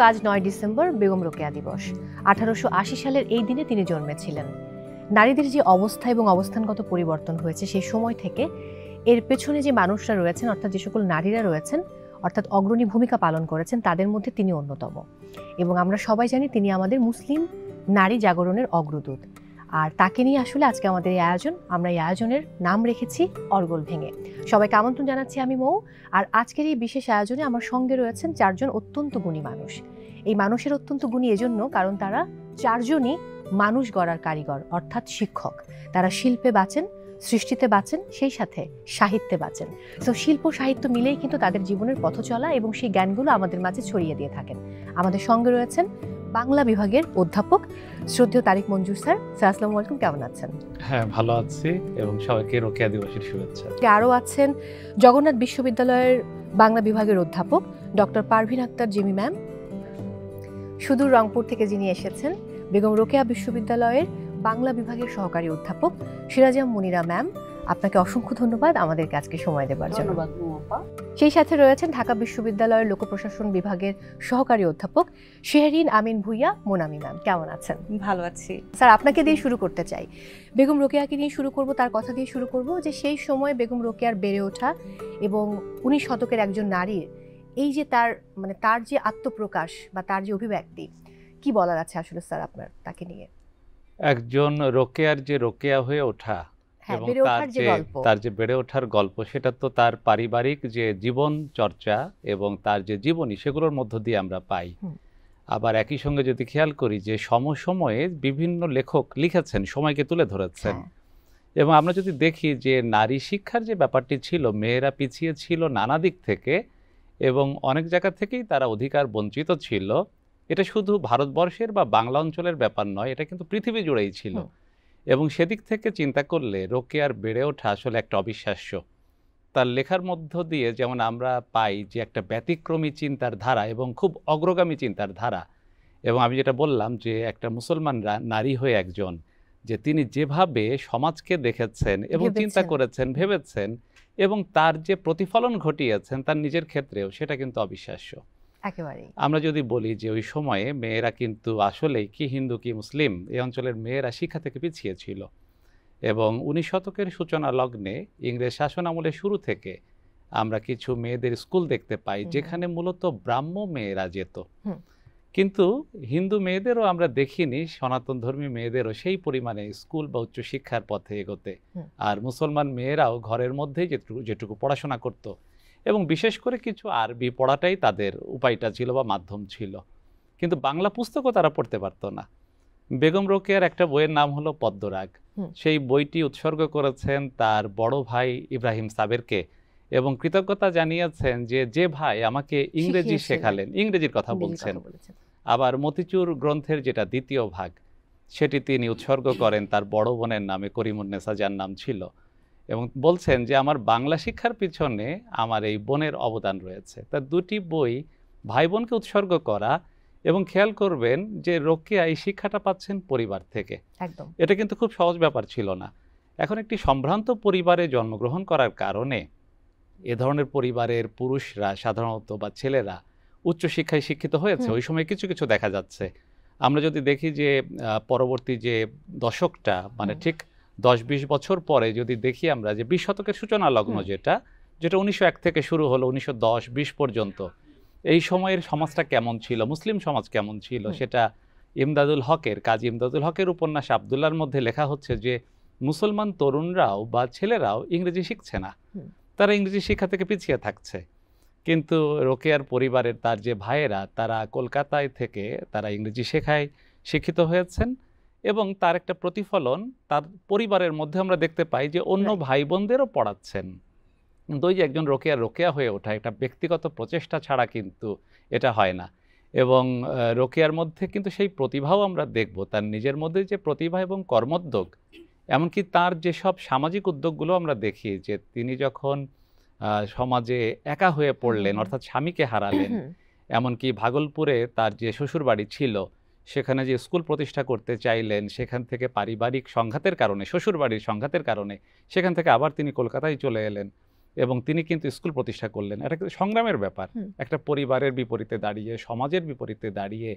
আজ 9 ডিসেম্বর বেগম রোকেয়া দিবস। 1880 সালের এই দিনে তিনি জন্মেছিলেন। নারীদের যে অবস্থা এবং অবস্থানগত পরিবর্তন হয়েছে সেই সময় থেকে এর পেছনে যে মানুষরা রয়েছেন, অর্থাৎ যে সকল নারীরা রয়েছেন, অর্থাৎ অগ্রণী ভূমিকা পালন করেছেন, তাদের মধ্যে তিনি অন্যতম। এবং আমরা সবাই জানি তিনি আমাদের মুসলিম নারী জাগরণের অগ্রদূত। আর তাকে নিয়ে আসলে আজকে আমাদের এই আয়োজন। আমরা এই আয়োজনের নাম রেখেছি অর্গল ভেঙে। সবাইকে আমন্ত্রণ জানাচ্ছি আমি মৌ। আর আজকের এই বিশেষ আয়োজনে আমার সঙ্গে রয়েছেন 4 জন অত্যন্ত গুণী মানুষ। এই মানুষের অত্যন্ত গুণী এজন্য কারণ তারা 4 জনই মানুষ গড়ার কারিগর, অর্থাৎ শিক্ষক। তারা শিল্পে বাঁচেন, সৃষ্টিতে বাঁচেন, সেই সাথে সাহিত্যে বাঁচেন। তো শিল্প সাহিত্য মিলেই কিন্তু তাদের জীবনের পথ চলা এবং সেই জ্ঞানগুলো আমাদের মাঝে ছড়িয়ে দিয়ে থাকেন। আমাদের সঙ্গে রয়েছেন বাংলা বিভাগের অধ্যাপক শ্রদ্ধেয় তারিক মঞ্জুর স্যার। স্যার আসসালামু আলাইকুম, কেমন আছেন? হ্যাঁ, ভালো আছি এবং সবাইকে রোকেয়া দিবসের শুভেচ্ছা। আরও আছেন জগন্নাথ বিশ্ববিদ্যালয়ের বাংলা বিভাগের অধ্যাপক ডক্টর পারভিন আক্তার জিমি ম্যাম। সুদূর রংপুর থেকে যিনি এসেছেন বেগম রোকেয়া বিশ্ববিদ্যালয়ের বাংলা বিভাগের সহকারী অধ্যাপক সিরাজাম মুনিরা ম্যাম। আপনাকে অসংখ্য ধন্যবাদ আমাদেরকে আজকে সময় দেওয়ার জন্য। সেই সাথে রয়েছেন ঢাকা বিশ্ববিদ্যালয়ের লোক প্রশাসন বিভাগের সহকারী অধ্যাপক শেহরিন আমিন ভুইয়া মোনামি ম্যাম। কেমন আছেন? ভালো আছি স্যার। আপনাকে দিয়ে শুরু করতে চাই, বেগম রোকেয়াকে নিয়ে শুরু করব, তার কথা দিয়ে শুরু করব যে সেই সময় বেগম রোকেয়ার বেড়ে ওঠা এবং 19 শতকের একজন নারীর এই যে তার যে আত্মপ্রকাশ বা তার যে অভিব্যক্তি, কি বলার আছে আসলে স্যার আপনার তাকে নিয়ে? একজন রোকেয়ার যে রোকেয়া হয়ে ওঠা এবং তার যে বেড়ে ওঠার গল্প, সেটা তো তার পারিবারিক যে জীবন চর্চা এবং তার যে জীবনী, সেগুলোর মধ্য দিয়ে আমরা পাই। আবার একই সঙ্গে যদি খেয়াল করি যে সময়ে বিভিন্ন লেখক লিখেছেন, সময়কে তুলে ধরেছেন। এবং আমরা যদি দেখি যে নারী শিক্ষার যে ব্যাপারটি ছিল, মেয়েরা পিছিয়ে ছিল নানা দিক থেকে এবং অনেক জায়গা থেকেই তারা অধিকার বঞ্চিত ছিল। এটা শুধু ভারতবর্ষের বা বাংলা অঞ্চলের ব্যাপার নয়, এটা কিন্তু পৃথিবী জুড়েই ছিল। এবং সেদিক থেকে চিন্তা করলে রোকেয়ার বেড়ে ওঠা আসলে একটা অবিশ্বাস্য। তার লেখার মধ্য দিয়ে যেমন আমরা পাই যে একটা ব্যতিক্রমী চিন্তার ধারা এবং খুব অগ্রগামী চিন্তার ধারা। এবং আমি যেটা বললাম যে একটা মুসলমান নারী হয়ে একজন, যে তিনি যেভাবে সমাজকে দেখেছেন এবং চিন্তা করেছেন, ভেবেছেন এবং তার যে প্রতিফলন ঘটিয়েছেন তার নিজের ক্ষেত্রেও, সেটা কিন্তু অবিশ্বাস্য। আমরা যদি বলি যে ওই সময়ে মেয়েরা কিন্তু আসলেই কি হিন্দু কি মুসলিম, এই অঞ্চলের মেয়েরা শিক্ষা থেকে পিছিয়ে ছিল। এবং 19 শতকের সূচনা লগ্নে ইংরেজ শাসন আমলের শুরু থেকে আমরা কিছু মেয়েদের স্কুল দেখতে পাই যেখানে মূলত ব্রাহ্ম মেয়েরা যেত। কিন্তু হিন্দু মেয়েদেরও আমরা দেখিনি, সনাতন ধর্মী মেয়েদেরও সেই পরিমাণে স্কুল বা উচ্চশিক্ষার পথে এগোতে। আর মুসলমান মেয়েরাও ঘরের মধ্যেই যেটুকু পড়াশোনা করত এবং বিশেষ করে কিছু আরবি পড়াটাই তাদের উপায়টা ছিল বা মাধ্যম ছিল। কিন্তু বাংলা পুস্তকও তারা পড়তে পারতো না। বেগম রোকেয়ার একটা বইয়ের নাম হলো পদ্মরাগ। সেই বইটি উৎসর্গ করেছেন তার বড় ভাই ইব্রাহিম সাবেরকে এবং কৃতজ্ঞতা জানিয়েছেন যে ভাই আমাকে ইংরেজি শেখালেন, ইংরেজির কথা বলছেন। আবার মতিচুর গ্রন্থের যেটা দ্বিতীয় ভাগ, সেটি তিনি উৎসর্গ করেন তার বড় বোনের নামে, করিমুন্নেসা যার নাম ছিল, এবং বলছেন যে আমার বাংলা শিক্ষার পিছনে আমার এই বোনের অবদান রয়েছে। তার দুটি বই ভাই বোনকে উৎসর্গ করা। এবং খেয়াল করবেন যে রোকেয়া এই শিক্ষাটা পাচ্ছেন পরিবার থেকে। এটা কিন্তু খুব সহজ ব্যাপার ছিল না। এখন একটি সম্ভ্রান্ত পরিবারে জন্মগ্রহণ করার কারণে এ ধরনের পরিবারের পুরুষরা সাধারণত বা ছেলেরা উচ্চশিক্ষায় শিক্ষিত হয়েছে। ওই সময় কিছু কিছু দেখা যাচ্ছে। আমরা যদি দেখি যে পরবর্তী যে দশকটা, মানে ঠিক 10-20 বছর পরে যদি দেখি আমরা যে 20 শতকের সূচনা লগ্ন যেটা 1901 থেকে শুরু হলো 1910-20 পর্যন্ত, এই সময়ের সমাজটা কেমন ছিল, মুসলিম সমাজ কেমন ছিল, সেটা কাজী ইমদাদুল হকের উপন্যাস আব্দুল্লাহর মধ্যে লেখা হচ্ছে যে মুসলমান তরুণরাও বা ছেলেরাও ইংরেজি শিখছে না, তারা ইংরেজি শিক্ষা থেকে পিছিয়ে থাকছে। কিন্তু রোকেয়ার পরিবারের তার যে ভাইয়েরা, তারা কলকাতায় থেকে তারা ইংরেজি শেখায় শিক্ষিত হয়েছেন এবং তার একটা প্রতিফলন তার পরিবারের মধ্যে আমরা দেখতে পাই যে অন্য ভাই বোনদেরও পড়াচ্ছেন। ওই যে একজন রোকেয়া হয়ে ওঠা, এটা ব্যক্তিগত প্রচেষ্টা ছাড়া কিন্তু এটা হয় না। এবং রোকেয়ার মধ্যে কিন্তু সেই প্রতিভাও আমরা দেখব, তার নিজের মধ্যে যে প্রতিভা এবং কর্মোদ্যোগ, এমনকি তার যেসব সামাজিক উদ্যোগগুলো আমরা দেখি যে তিনি যখন সমাজে একা হয়ে পড়লেন, অর্থাৎ স্বামীকে হারালেন, এমনকি ভাগলপুরে তার যে শ্বশুর বাড়ি ছিল সেখানে যে স্কুল প্রতিষ্ঠা করতে চাইলেন, সেখান থেকে পারিবারিক সংঘাতের কারণে, শ্বশুর বাড়ির সংঘাতের কারণে সেখান থেকে আবার তিনি কলকাতায় চলে এলেন। এবং তিনি কিন্তু স্কুল প্রতিষ্ঠা করলেন। এটা কিন্তু সংগ্রামের ব্যাপার, একটা পরিবারের বিপরীতে দাঁড়িয়ে, সমাজের বিপরীতে দাঁড়িয়ে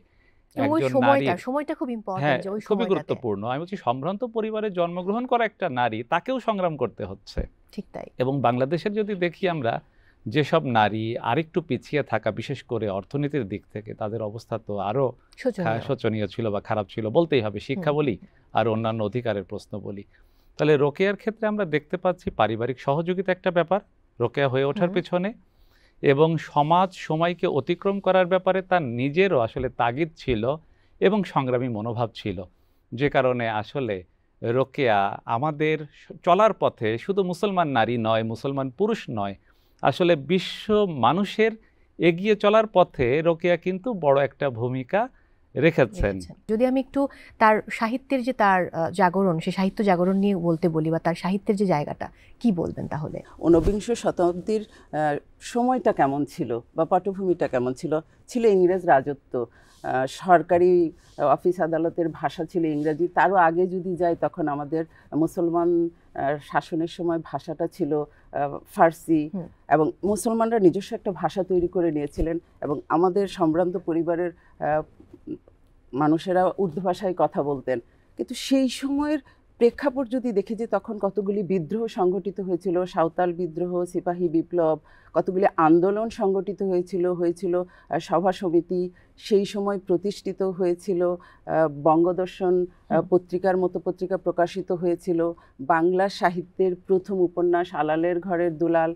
একজন নারী, সময়টা খুব ইম্পর্টেন্ট, যে ওই সময়টাতে খুবই গুরুত্বপূর্ণ। আমি বলছি সম্ভ্রান্ত পরিবারে জন্মগ্রহণ করা একটা নারী, তাকেও সংগ্রাম করতে হচ্ছে। ঠিক তাই। এবং বাংলাদেশের যদি দেখি আমরা, যেসব নারী আরেকটু পিছিয়ে থাকা, বিশেষ করে অর্থনীতির দিক থেকে, তাদের অবস্থা তো আরো শোচনীয় ছিল বা খারাপ ছিল বলতেই হবে, শিক্ষা বলি আর অন্যান্য অধিকারের প্রশ্ন বলি। তাহলে রোকেয়ার ক্ষেত্রে আমরা দেখতে পাচ্ছি পারিবারিক সহযোগিতা একটা ব্যাপার রোকেয়া হয়ে ওঠার পেছনে, এবং সমাজ সময়কে অতিক্রম করার ব্যাপারে তার নিজেরও আসলে তাগিদ ছিল এবং সংগ্রামী মনোভাব ছিল, যে কারণে আসলে রোকেয়া আমাদের চলার পথে শুধু মুসলমান নারী নয়, মুসলমান পুরুষ নয়, আসলে বিশ্ব মানুষের এগিয়ে চলার পথে রোকেয়া কিন্তু বড় একটা ভূমিকা রেখেছেন। যদি আমি একটু তার সাহিত্যের যে তার জাগরণ, সেই সাহিত্য জাগরণ নিয়ে বলতে বলি, বা তার সাহিত্যের যে জায়গাটা, কি বলবেন তাহলে? 19বিংশ শতাব্দীর সময়টা কেমন ছিল বা পটভূমিটা কেমন ছিল? ছিল ইংরেজ রাজত্ব, সরকারি অফিস আদালতের ভাষা ছিল ইংরেজি। তারও আগে যদি যাই, তখন আমাদের মুসলমান শাসনের সময় ভাষাটা ছিল ফার্সি, এবং মুসলমানরা নিজস্ব একটা ভাষা তৈরি করে নিয়েছিলেন, এবং আমাদের সম্ভ্রান্ত পরিবারের মানুষেরা উর্দু ভাষায় কথা বলতেন। কিন্তু সেই সময়ের প্রেক্ষাপট যদি দেখি, যে তখন কতগুলি বিদ্রোহ সংগঠিত হয়েছিল, সাঁওতাল বিদ্রোহ, সিপাহী বিপ্লব, কতগুলি আন্দোলন সংগঠিত হয়েছিল সভা সমিতি সেই সময় প্রতিষ্ঠিত হয়েছিল, বঙ্গদর্শন পত্রিকার মতো পত্রিকা প্রকাশিত হয়েছিল, বাংলা সাহিত্যের প্রথম উপন্যাস আলালের ঘরের দুলাল,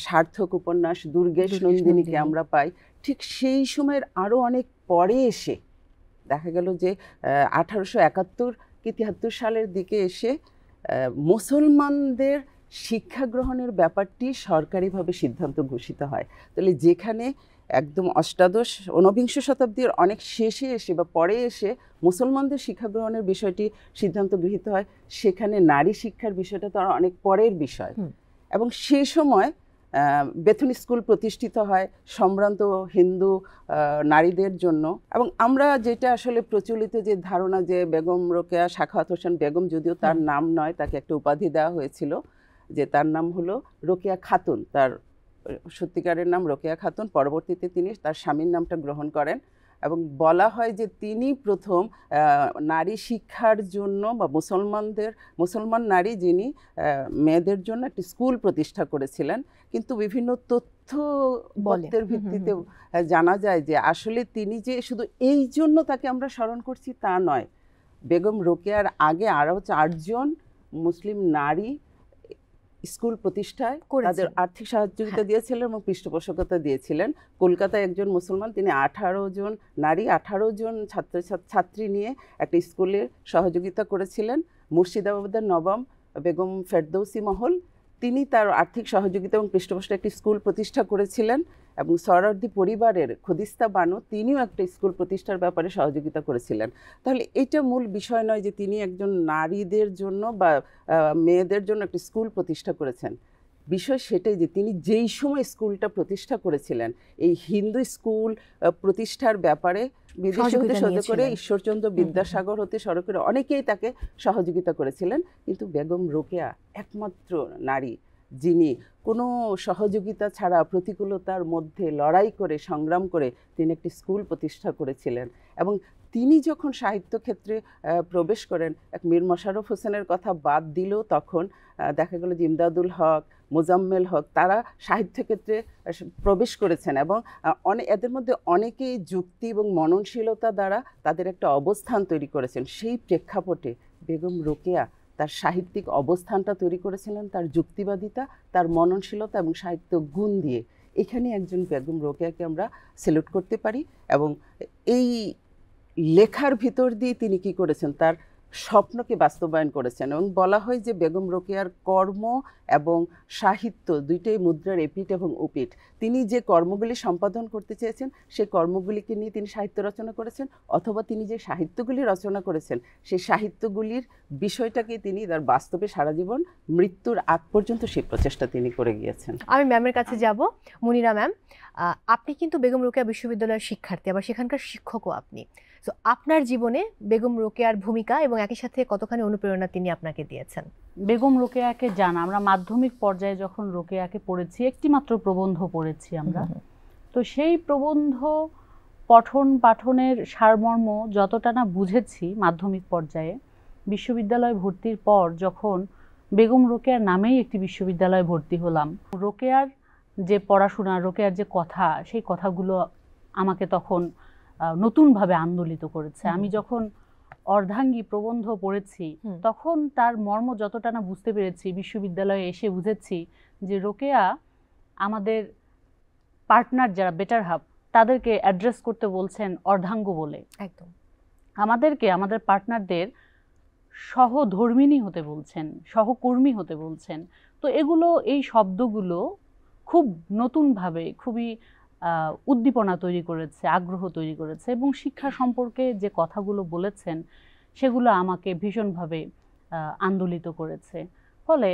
সার্থক উপন্যাস দুর্গেশ নন্দিনীকে আমরা পাই। ঠিক সেই সময়ের আরও অনেক পরে এসে দেখা গেল যে 1871 কি 73 সালের দিকে এসে মুসলমানদের শিক্ষা গ্রহণের ব্যাপারটি সরকারিভাবে সিদ্ধান্ত ঘোষিত হয়। তাহলে যেখানে একদম অষ্টাদশ 19বিংশ শতাব্দীর অনেক শেষে এসে বা পরে এসে মুসলমানদের শিক্ষা গ্রহণের বিষয়টি সিদ্ধান্ত গৃহীত হয়, সেখানে নারী শিক্ষার বিষয়টা তো অনেক পরের বিষয়। এবং সেই সময় বেথুন স্কুল প্রতিষ্ঠিত হয় সম্ভ্রান্ত হিন্দু নারীদের জন্য। এবং আমরা যেটা আসলে প্রচলিত যে ধারণা, যে বেগম রোকেয়া সাখাওয়াত হোসেন বেগম, যদিও তার নাম নয়, তাকে একটা উপাধি দেওয়া হয়েছিল, যে তার নাম হলো রোকেয়া খাতুন, তার সত্যিকারের নাম রোকেয়া খাতুন। পরবর্তীতে তিনি তার স্বামীর নামটা গ্রহণ করেন, এবং বলা হয় যে তিনি প্রথম নারী শিক্ষার জন্য বা মুসলমান নারী যিনি মেয়েদের জন্য একটি স্কুল প্রতিষ্ঠা করেছিলেন। কিন্তু বিভিন্ন তথ্যের ভিত্তিতে জানা যায় যে আসলে তিনি যে শুধু এই জন্য তাকে আমরা স্মরণ করছি তা নয়। বেগম রোকেয়ার আগে আরও 4 জন মুসলিম নারী স্কুল প্রতিষ্ঠায় তাদের আর্থিক সহযোগিতা দিয়েছিলেন এবং পৃষ্ঠপোষকতা দিয়েছিলেন। কলকাতায় একজন মুসলমান, তিনি 18 জন নারী 18 জন ছাত্রী নিয়ে একটা স্কুলে সহযোগিতা করেছিলেন। মুর্শিদাবাদের নবাব বেগম ফেরদৌসী মহল, তিনি তার আর্থিক সহযোগিতা এবং পৃষ্ঠপোষকতায় একটি স্কুল প্রতিষ্ঠা করেছিলেন। এবং সরার্দি পরিবারের খদিস্তা বানু, তিনিও একটা স্কুল প্রতিষ্ঠার ব্যাপারে সহযোগিতা করেছিলেন। তাহলে এটা মূল বিষয় নয় যে তিনি একজন নারীদের জন্য বা মেয়েদের জন্য একটা স্কুল প্রতিষ্ঠা করেছেন। বিষয় সেটাই যে তিনি যেই সময় স্কুলটা প্রতিষ্ঠা করেছিলেন, এই হিন্দু স্কুল প্রতিষ্ঠার ব্যাপারে বিদেশি হতে শুরু করে ঈশ্বরচন্দ্র বিদ্যাসাগর হতে শুরু করে অনেকেই তাকে সহযোগিতা করেছিলেন। কিন্তু বেগম রোকেয়া একমাত্র নারী যিনি কোনো সহযোগিতা ছাড়া প্রতিকূলতার মধ্যে লড়াই করে সংগ্রাম করে তিনি একটি স্কুল প্রতিষ্ঠা করেছিলেন। এবং তিনি যখন সাহিত্য ক্ষেত্রে প্রবেশ করেন, এক মীর মশাররফ হোসেনের কথা বাদ দিলেও তখন দেখা গেল যে ইমদাদুল হক, মোজাম্মেল হক, তারা সাহিত্য ক্ষেত্রে প্রবেশ করেছেন, এবং এদের মধ্যে অনেকেই যুক্তি এবং মননশীলতা দ্বারা তাদের একটা অবস্থান তৈরি করেছেন। সেই প্রেক্ষাপটে বেগম রোকেয়া তার সাহিত্যিক অবস্থানটা তৈরি করেছিলেন তার যুক্তিবাদিতা, তার মননশীলতা এবং সাহিত্য গুণ দিয়ে। এখানে একজন বেগম রোকেয়াকে আমরা স্যালুট করতে পারি। এবং এই লেখার ভিতর দিয়ে তিনি কি করেছেন, তার স্বপ্নকে বাস্তবায়ন করেছেন। এবং বলা হয় যে বেগম রোকেয়ার কর্ম এবং সাহিত্য দুইটাই মুদ্রার এপিঠ এবং ওপিঠ। তিনি যে কর্মগুলি সম্পাদন করতে চেয়েছেন সেই কর্মগুলিকে নিয়ে তিনি সাহিত্য রচনা করেছেন, অথবা তিনি যে সাহিত্যগুলি রচনা করেছেন সেই সাহিত্যগুলির বিষয়টাকে তিনি তার বাস্তবে সারা জীবন মৃত্যুর আগ পর্যন্ত সেই প্রচেষ্টা তিনি করে গিয়েছেন। আমি ম্যামের কাছে যাব। মুনিরা ম্যাম, আপনি কিন্তু বেগম রোকেয়া বিশ্ববিদ্যালয়ের শিক্ষার্থী, আবার সেখানকার শিক্ষকও আপনি। তো আপনার জীবনে বেগম রোকেয়ার ভূমিকা এবং একই সাথে কতখানি অনুপ্রেরণা তিনি আপনাকে দিয়েছেন? বেগম রোকেয়াকে জানা, আমরা মাধ্যমিক পর্যায়ে যখন রোকেয়াকে পড়েছি, একটি মাত্র প্রবন্ধ পড়েছি আমরা। তো সেই প্রবন্ধ পঠন পাঠনের সারমর্ম যতটা না বুঝেছি মাধ্যমিক পর্যায়ে, বিশ্ববিদ্যালয়ে ভর্তির পর যখন বেগম রোকেয়ার নামেই একটি বিশ্ববিদ্যালয়ে ভর্তি হলাম, রোকেয়ার যে পড়াশোনা, রোকেয়ার যে কথা, সেই কথাগুলো আমাকে তখন নতুনভাবে আন্দোলিত করেছে। আমি যখন অর্ধাঙ্গী প্রবন্ধ পড়েছি তখন তার মর্ম যতটা না বুঝতে পেরেছি, বিশ্ববিদ্যালয়ে এসে বুঝেছি যে রোকেয়া আমাদের পার্টনার যারা বেটার হাব তাদেরকে অ্যাড্রেস করতে বলছেন অর্ধাঙ্গ বলে। একদম আমাদেরকে, আমাদের পার্টনারদের সহধর্মিণী হতে বলছেন, সহকর্মী হতে বলছেন। তো এগুলো, এই শব্দগুলো খুব নতুনভাবে খুবই উদ্দীপনা তৈরি করেছে, আগ্রহ তৈরি করেছে, এবং শিক্ষা সম্পর্কে যে কথাগুলো বলেছেন সেগুলো আমাকে ভীষণভাবে আন্দোলিত করেছে। ফলে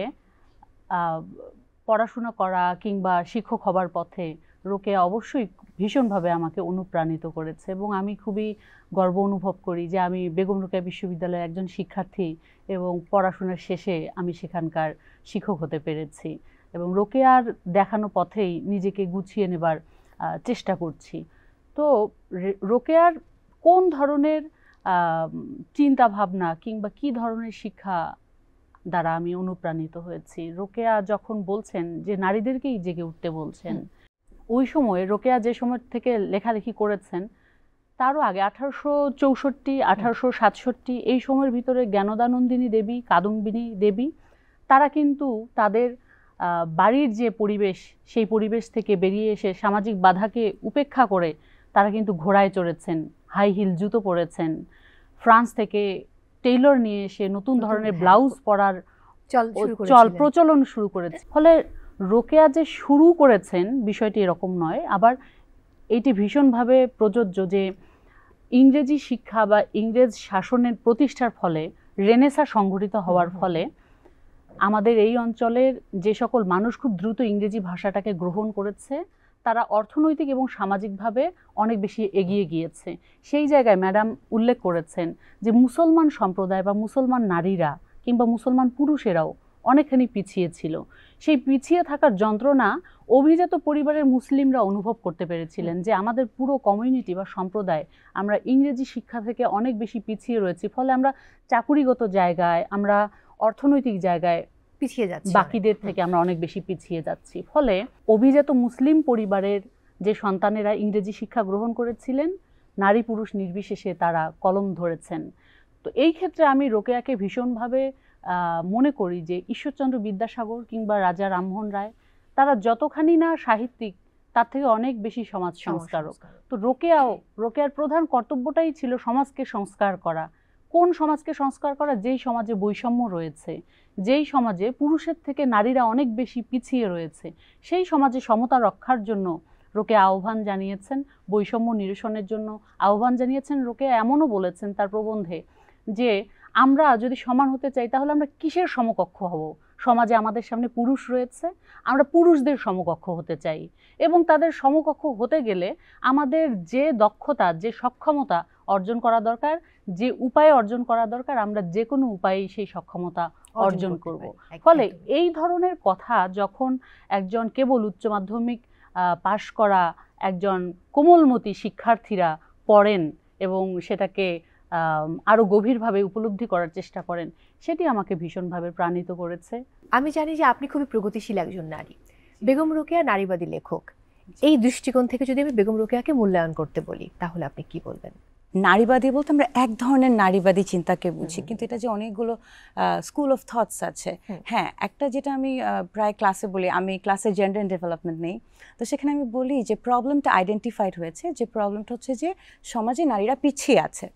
পড়াশোনা করা কিংবা শিক্ষক হবার পথে রোকেয়া অবশ্যই ভীষণভাবে আমাকে অনুপ্রাণিত করেছে, এবং আমি খুবই গর্ব অনুভব করি যে আমি বেগম রোকেয়া বিশ্ববিদ্যালয়ের একজন শিক্ষার্থী এবং পড়াশোনার শেষে আমি সেখানকার শিক্ষক হতে পেরেছি, এবং রোকেয়ার দেখানো পথেই নিজেকে গুছিয়ে নেবার চেষ্টা করছি। তো রোকেয়ার কোন ধরনের চিন্তা ভাবনা কিংবা কি ধরনের শিক্ষা দ্বারা আমি অনুপ্রাণিত হয়েছি? রোকেয়া যখন বলছেন যে নারীদেরকেই জেগে উঠতে বলছেন, ওই সময় রোকেয়া যে সময় থেকে লেখালেখি করেছেন তারও আগে 1864, 1867 এই সময়ের ভিতরে জ্ঞানদানন্দিনী দেবী, কাদম্বিনী দেবী, তারা কিন্তু তাদের বাড়ির যে পরিবেশ, সেই পরিবেশ থেকে বেরিয়ে এসে সামাজিক বাধাকে উপেক্ষা করে তারা কিন্তু ঘোড়ায় চড়েছেন, হাই হিল জুতো পরেছেন, ফ্রান্স থেকে টেইলর নিয়ে এসে নতুন ধরনের ব্লাউজ পরার প্রচলন শুরু করেছে। ফলে রোকেয়া যে শুরু করেছেন বিষয়টি এরকম নয়, আবার এটি ভীষণভাবে প্রযোজ্য যে ইংরেজি শিক্ষা বা ইংরেজ শাসনের প্রতিষ্ঠার ফলে, রেনেসাঁ সংঘটিত হওয়ার ফলে আমাদের এই অঞ্চলের যে সকল মানুষ খুব দ্রুত ইংরেজি ভাষাটাকে গ্রহণ করেছে, তারা অর্থনৈতিক এবং সামাজিকভাবে অনেক বেশি এগিয়ে গিয়েছে। সেই জায়গায় ম্যাডাম উল্লেখ করেছেন যে মুসলমান সম্প্রদায় বা মুসলমান নারীরা কিংবা মুসলমান পুরুষেরাও অনেকখানি পিছিয়ে ছিল। সেই পিছিয়ে থাকার যন্ত্রণা অভিজাত পরিবারের মুসলিমরা অনুভব করতে পেরেছিলেন যে আমাদের পুরো কমিউনিটি বা সম্প্রদায় আমরা ইংরেজি শিক্ষা থেকে অনেক বেশি পিছিয়ে রয়েছি, ফলে আমরা চাকুরিগত জায়গায়, আমরা অর্থনৈতিক জায়গায় পিছিয়ে যাচ্ছি, বাকিদের থেকে আমরা অনেক বেশি পিছিয়ে যাচ্ছি। ফলে অভিজাত মুসলিম পরিবারের যে সন্তানেরা ইংরেজি শিক্ষা গ্রহণ করেছিলেন, নারী পুরুষ নির্বিশেষে তারা কলম ধরেছেন। তো এই ক্ষেত্রে আমি রোকেয়াকে ভীষণভাবে মনে করি যে ঈশ্বরচন্দ্র বিদ্যাসাগর কিংবা রাজা রামমোহন রায় তারা যতখানি না সাহিত্যিক, তার থেকে অনেক বেশি সমাজ সংস্কারক। তো রোকেয়ার প্রধান কর্তব্যটাই ছিল সমাজকে সংস্কার করা। কোন সমাজকে সংস্কার করা? যেই সমাজে বৈষম্য রয়েছে, যেই সমাজে পুরুষের থেকে নারীরা অনেক বেশি পিছিয়ে রয়েছে, সেই সমাজে সমতা রক্ষার জন্য রোকেয়া আহ্বান জানিয়েছেন, বৈষম্য নিরসনের জন্য আহ্বান জানিয়েছেন। রোকেয়া এমনও বলেছেন তার প্রবন্ধে যে আমরা যদি সমান হতে চাই তাহলে আমরা কিসের সমকক্ষ হব? সমাজে আমাদের সামনে পুরুষ রয়েছে, আমরা পুরুষদের সমকক্ষ হতে চাই, এবং তাদের সমকক্ষ হতে গেলে আমাদের যে দক্ষতা, যে সক্ষমতা অর্জন করা দরকার, যে উপায়ে অর্জন করা দরকার, আমরা যে কোনো উপায়ে সেই সক্ষমতা অর্জন করব। ফলে এই ধরনের কথা যখন একজন কেবল উচ্চ মাধ্যমিক পাশ করা একজন কোমলমতি শিক্ষার্থীরা পড়েন এবং সেটাকে আরো গভীরভাবে উপলব্ধি করার চেষ্টা করেন, সেটি আমাকে ভীষণভাবে প্রাণিত করেছে। আমি জানি যে আপনি খুবই প্রগতিশীল একজন নারী, বেগম রোকেয়া নারীবাদী লেখক। এই দৃষ্টিকোণ থেকে যদি আমি বেগম রোকেয়াকে মূল্যায়ন করতে বলি তাহলে আপনি কি বলবেন? নারীবাদী বলতে আমরা এক ধরনের নারীবাদী চিন্তাকে বুঝি, কিন্তু এটা যে অনেকগুলো স্কুল অফ থটস আছে। হ্যাঁ, একটা যেটা আমি প্রায় ক্লাসে বলি, আমি ক্লাসে জেন্ডার অ্যান্ড ডেভেলপমেন্ট নেই, তো সেখানে আমি বলি যে প্রবলেমটা আইডেন্টিফাইড হয়েছে, যে প্রবলেমটা হচ্ছে যে সমাজে নারীরা পিছিয়ে আছে।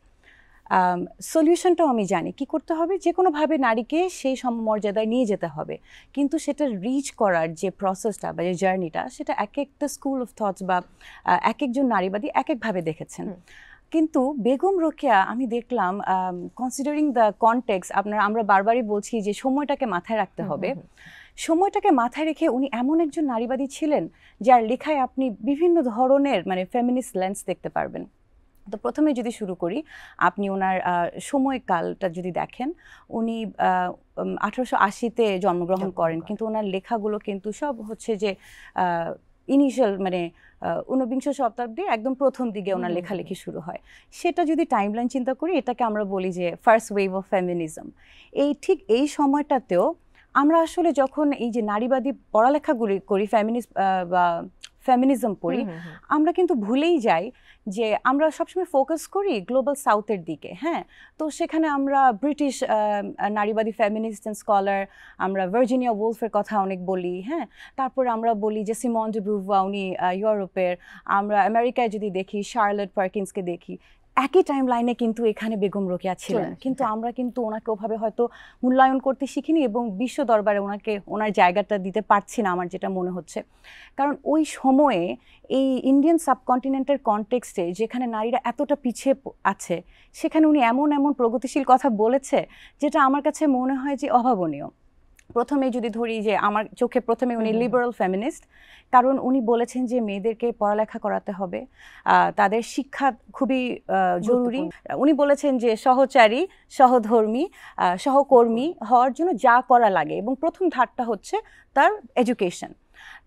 সলিউশনটাও আমি জানি কি করতে হবে, যে কোনোভাবে নারীকে সেই সমমর্যাদায় নিয়ে যেতে হবে, কিন্তু সেটা রিচ করার যে প্রসেসটা বা যে জার্নিটা, সেটা এক একটা স্কুল অফ থটস বা এক একজন নারীবাদী এক একভাবে দেখেছেন। কিন্তু বেগম রোকেয়া আমি দেখলাম, কনসিডারিং দ্য কনটেক্সট, আমরা বারবারই বলছি যে সময়টাকে মাথায় রাখতে হবে, সময়টাকে মাথায় রেখে উনি এমন একজন নারীবাদী ছিলেন যার লেখায় আপনি বিভিন্ন ধরনের মানে ফেমিনিস্ট লেন্স দেখতে পারবেন। তো প্রথমে যদি শুরু করি, আপনি ওনার সময়কালটা যদি দেখেন, উনি 1880-তে জন্মগ্রহণ করেন, কিন্তু ওনার লেখাগুলো কিন্তু সব হচ্ছে যে ইনিশিয়াল মানে 19 শতাব্দীর একদম প্রথম দিকে ওনার লেখালেখি শুরু হয়। সেটা যদি টাইমলাইন চিন্তা করি, এটাকে আমরা বলি যে ফার্স্ট ওয়েভ অফ ফেমিনিজম। ঠিক এই সময়টাতেও আমরা আসলে যখন এই যে নারীবাদী পড়ালেখাগুলি করি, বা ফেমিনিজম পড়ি, আমরা কিন্তু ভুলেই যাই যে আমরা সবসময় ফোকাস করি গ্লোবাল সাউথের দিকে। হ্যাঁ, তো সেখানে আমরা ব্রিটিশ নারীবাদী ফেমিনিস্ট অ্যান্ড স্কলার, আমরা ভার্জিনিয়া ওলফের কথা অনেক বলি। হ্যাঁ, তারপরে আমরা বলি যে সিমন ডে বুভওয়ার, উনি ইউরোপের। আমরা আমেরিকায় যদি দেখি শার্লট পার্কিন্সকে দেখি, একই টাইম লাইনে কিন্তু এখানে বেগম রোকেয়া ছিলেন, কিন্তু আমরা কিন্তু ওনাকে ওভাবে হয়তো মূল্যায়ন করতে শিখিনি এবং বিশ্ব দরবারে ওনার জায়গাটা দিতে পারছি না, আমার যেটা মনে হচ্ছে। কারণ ওই সময়ে এই ইন্ডিয়ান সাবকন্টিনেন্টের কনটেক্সটে যেখানে নারীরা এতটা পিছিয়ে আছে, সেখানে উনি এমন এমন প্রগতিশীল কথা বলেছে যেটা আমার কাছে মনে হয় যে অভাবনীয়। প্রথমে যদি ধরি যে আমার চোখে প্রথমে উনি লিবারাল ফেমিনিস্ট, কারণ উনি বলেছেন যে মেয়েদেরকে পড়ালেখা করাতে হবে, তাদের শিক্ষা খুবই জরুরি। উনি বলেছেন যে সহচারী, সহধর্মী, সহকর্মী হওয়ার জন্য যা করা লাগে, এবং প্রথম ধাপটা হচ্ছে তার এডুকেশন।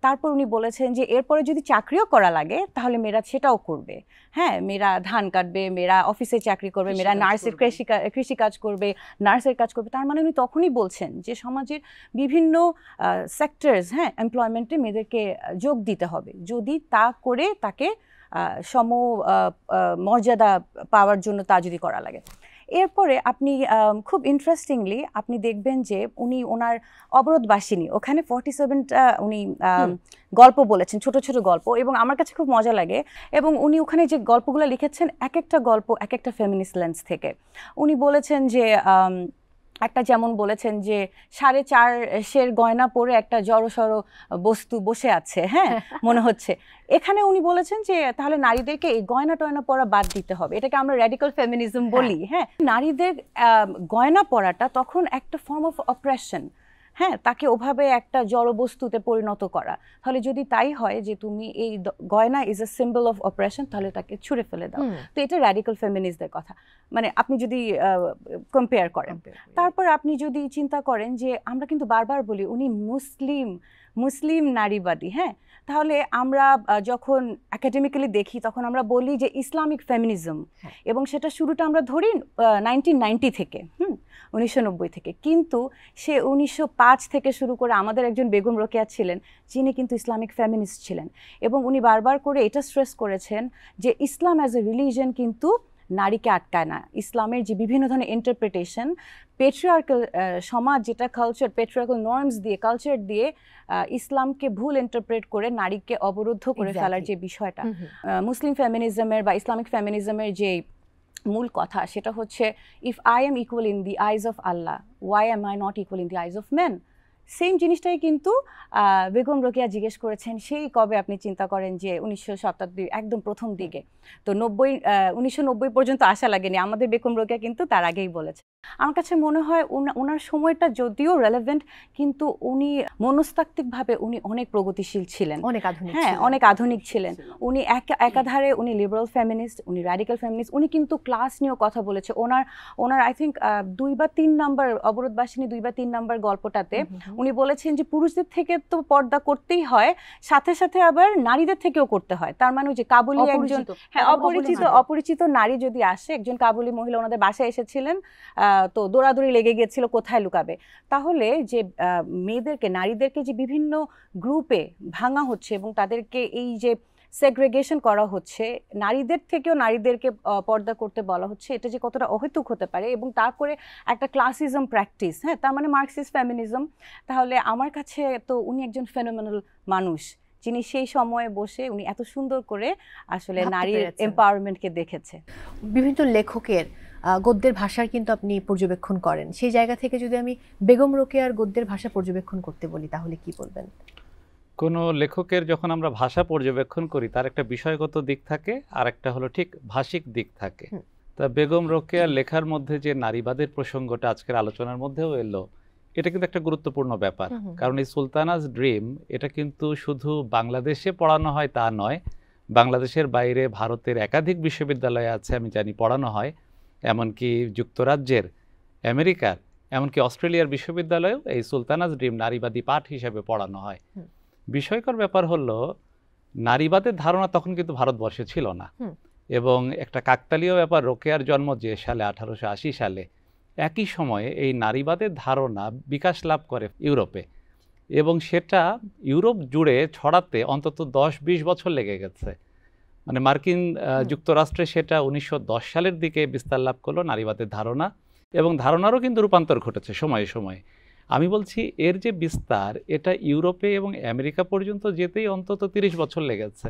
তারপর উনি বলেছেন যে এরপরে যদি চাকরিও করা লাগে তাহলে মেয়েরা সেটাও করবে। হ্যাঁ, মেয়েরা ধান কাটবে, মেয়েরা অফিসে চাকরি করবে, মেয়েরা নার্সের কৃষিকাজ করবে, নার্সের কাজ করবে। তার মানে উনি তখনই বলছেন যে সমাজের বিভিন্ন সেক্টরস, হ্যাঁ, এমপ্লয়মেন্টে মেয়েদেরকে যোগ দিতে হবে, যদি তা করে তাকে সম মর্যাদা পাওয়ার জন্য তা যদি করা লাগে। এরপরে আপনি খুব ইন্টারেস্টিংলি আপনি দেখবেন যে উনি ওনার অবরোধবাসিনী, ওখানে 47টা উনি গল্প বলেছেন, ছোট ছোট গল্প, এবং আমার কাছে খুব মজা লাগে। এবং উনি ওখানে যে গল্পগুলো লিখেছেন, এক একটা গল্প এক একটা ফেমিনিস্ট লেন্স থেকে। উনি বলেছেন যে একটা যেমন বলেছেন যে 4.5 গয়না পরে একটা জড়সড় বস্তু বসে আছে, হ্যাঁ, মনে হচ্ছে। এখানে উনি বলেছেন যে তাহলে নারীদেরকে এই গয়না টয়না পরা বাদ দিতে হবে, এটাকে আমরা র্যাডিক্যাল ফেমিনিজম বলি। হ্যাঁ, নারীদের গয়না পরাটা তখন একটা ফর্ম অফ অপারেশন। হ্যাঁ, তাকে ওভাবে একটা জড়বস্তুতে পরিণত করা। তাহলে যদি তাই হয় যে তুমি এই গয়না is a symbol of operation, তাহলে তাকে ছুঁড়ে ফেলে দাও। তো এটা র্যাডিক্যাল ফেমিনিস্টদের কথা, মানে আপনি যদি কম্পেয়ার করেন। তারপর আপনি যদি চিন্তা করেন যে আমরা কিন্তু বারবার বলি উনি মুসলিম নারীবাদী। হ্যাঁ, তাহলে আমরা যখন একাডেমিক্যালি দেখি তখন আমরা বলি যে ইসলামিক ফেমিনিজম, এবং সেটা শুরুটা আমরা ধরি 1990 থেকে, 1990 থেকে। কিন্তু সে 1905 থেকে শুরু করে আমাদের একজন বেগম রোকেয়া ছিলেন, যিনি কিন্তু ইসলামিক ফেমিনিস্ট ছিলেন, এবং উনি বারবার করে এটা স্ট্রেস করেছেন যে ইসলাম অ্যাজ এ রিলিজিয়ন কিন্তু নারীকে আটকায় না। ইসলামের যে বিভিন্ন ধরনের ইন্টারপ্রিটেশন, পেট্রিয়ার্কাল সমাজ যেটা কালচার, পেট্রিয়ার্কাল নর্মস দিয়ে, কালচার দিয়ে ইসলামকে ভুল ইন্টারপ্রেট করে নারীকে অবরুদ্ধ করে ফেলার যে বিষয়টা, মুসলিম ফেমিনিজমের বা ইসলামিক ফেমিনিজমের যে মূল কথা, সেটা হচ্ছে if I am equal in the eyes of Allah, why am I not equal in the eyes of men. Same জিনিসটাই কিন্তু বেগম রোকেয়া জিজ্ঞেস করেছেন সেই কবে, আপনি চিন্তা করেন যে 19 শতাব্দীর একদম প্রথম দিকে। তো 1990 পর্যন্ত আসা লাগেনি, আমাদের বেগম রোকেয়া কিন্তু তার আগেই বলেছে। আমার কাছে মনে হয় ওনার সময়টা যদিও রেলেভেন্ট, কিন্তু উনি মনস্তাত্ত্বিকভাবে উনি অনেক প্রগতিশীল ছিলেন, অনেক আধুনিক। হ্যাঁ, অনেক আধুনিক ছিলেন উনি। একাধারে উনি লিবারাল ফেমিনিস্ট, উনি র্যাডিক্যাল ফেমিনিস্ট। উনি কিন্তু ক্লাস নিয়েও কথা বলেছে। ওনার আই থিঙ্ক 2 বা 3 নাম্বার অবরোধবাসিনী 2 বা 3 নাম্বার গল্পটাতে উনি বলেছেন যে পুরুষদের থেকে তো পর্দা করতেই হয়, সাথে সাথে আবার নারীদের থেকেও করতে হয়। তার মানে যে কাবুলি একজন, হ্যাঁ, অপরিচিত নারী যদি আসে, একজন কাবুলি মহিলা ওনাদের বাসায় এসেছিলেন, তো দৌড়াদৌড়ি লেগে গিয়েছিল কোথায় লুকাবে। তাহলে যে মেয়েদেরকে, নারীদেরকে যে বিভিন্ন গ্রুপে ভাঙা হচ্ছে এবং তাদেরকে এই যে সেগ্রেগেশন করা হচ্ছে, নারীদের থেকেও নারীদেরকে পর্দা করতে বলা হচ্ছে, এটা যে কতটা অহেতুক হতে পারে, এবং তারপরে একটা ক্লাসিজম প্র্যাকটিস। হ্যাঁ, তার মানে মার্কসিস্ট ফেমিনিজম। তাহলে আমার কাছে তো উনি একজন ফেনোমেনাল মানুষ, যিনি সেই সময়ে বসে উনি এত সুন্দর করে আসলে নারীর এম্পাওয়ারমেন্টকে দেখেছে। বিভিন্ন লেখকের গদ্যের ভাষার কিন্তু আপনি পর্যবেক্ষণ করেন, সেই জায়গা থেকে যদি আমি বেগম রোকেয়ার গদ্যের ভাষা পর্যবেক্ষণ করতে বলি তাহলে কি বলবেন? কোনো লেখকের যখন আমরা ভাষা পর্যবেক্ষণ করি তার একটা বিষয়গত দিক থাকে, আর একটা হলো ঠিক ভাষিক দিক থাকে। তা বেগম রোকেয়ার লেখার মধ্যে যে নারীবাদের প্রসঙ্গটা আজকের আলোচনার মধ্যেও এলো, এটা কিন্তু একটা গুরুত্বপূর্ণ ব্যাপার। কারণ এই সুলতানাস ড্রিম এটা কিন্তু শুধু বাংলাদেশে পড়ানো হয় তা নয়, বাংলাদেশের বাইরে ভারতের একাধিক বিশ্ববিদ্যালয় আছে আমি জানি পড়ানো হয়, এমনকি যুক্তরাজ্যের, আমেরিকার, এমনকি অস্ট্রেলিয়ার বিশ্ববিদ্যালয়েও এই সুলতানাজ ড্রিম নারীবাদী পাঠ হিসেবে পড়ানো হয়। বিষয়কর ব্যাপার হলো নারীবাদের ধারণা তখন কিন্তু ভারতবর্ষে ছিল না, এবং একটা কাকতালীয় ব্যাপার, রোকেয়ার জন্ম যে সালে 1880 সালে, একই সময়ে এই নারীবাদের ধারণা বিকাশ লাভ করে ইউরোপে, এবং সেটা ইউরোপ জুড়ে ছড়াতে অন্তত 10-20 বছর লেগে গেছে। মানে মার্কিন যুক্তরাষ্ট্রে সেটা 1910 সালের দিকে বিস্তার লাভ করলো নারীবাদের ধারণা, এবং ধারণারও কিন্তু রূপান্তর ঘটেছে সময়ে সময়ে। আমি বলছি এর যে বিস্তার, এটা ইউরোপে এবং আমেরিকা পর্যন্ত যেতেই অন্তত 30 বছর লেগেছে,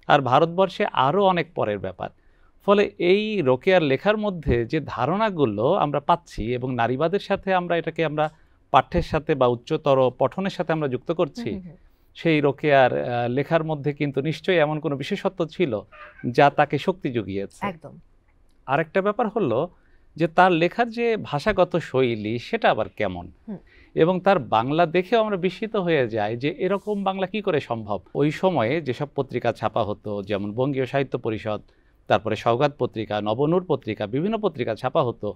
আর ভারতবর্ষে আরও অনেক পরের ব্যাপার। ফলে এই রোকেয়ার লেখার মধ্যে যে ধারণাগুলো আমরা পাচ্ছি, এবং নারীবাদের সাথে আমরা এটাকে আমরা পাঠ্যের সাথে বা উচ্চতর পঠনের সাথে আমরা যুক্ত করছি, সেই রোকেয়ার লেখার মধ্যে কিন্তু নিশ্চয়ই এমন কোনো বিশেষত্ব ছিল যা তাকে শক্তি জুগিয়েছে। একদম। আরেকটা ব্যাপার হলো যে তার লেখার যে ভাষাগত শৈলী সেটা আবার কেমন, এবং তার বাংলা দেখেও আমরা বিস্মিত হয়ে যাই যে এরকম বাংলা কি করে সম্ভব। ওই সময়ে যেসব পত্রিকা ছাপা হতো, যেমন বঙ্গীয় সাহিত্য পরিষদ, তারপরে সওগাত পত্রিকা, নবনূর পত্রিকা, বিভিন্ন পত্রিকা ছাপা হতো।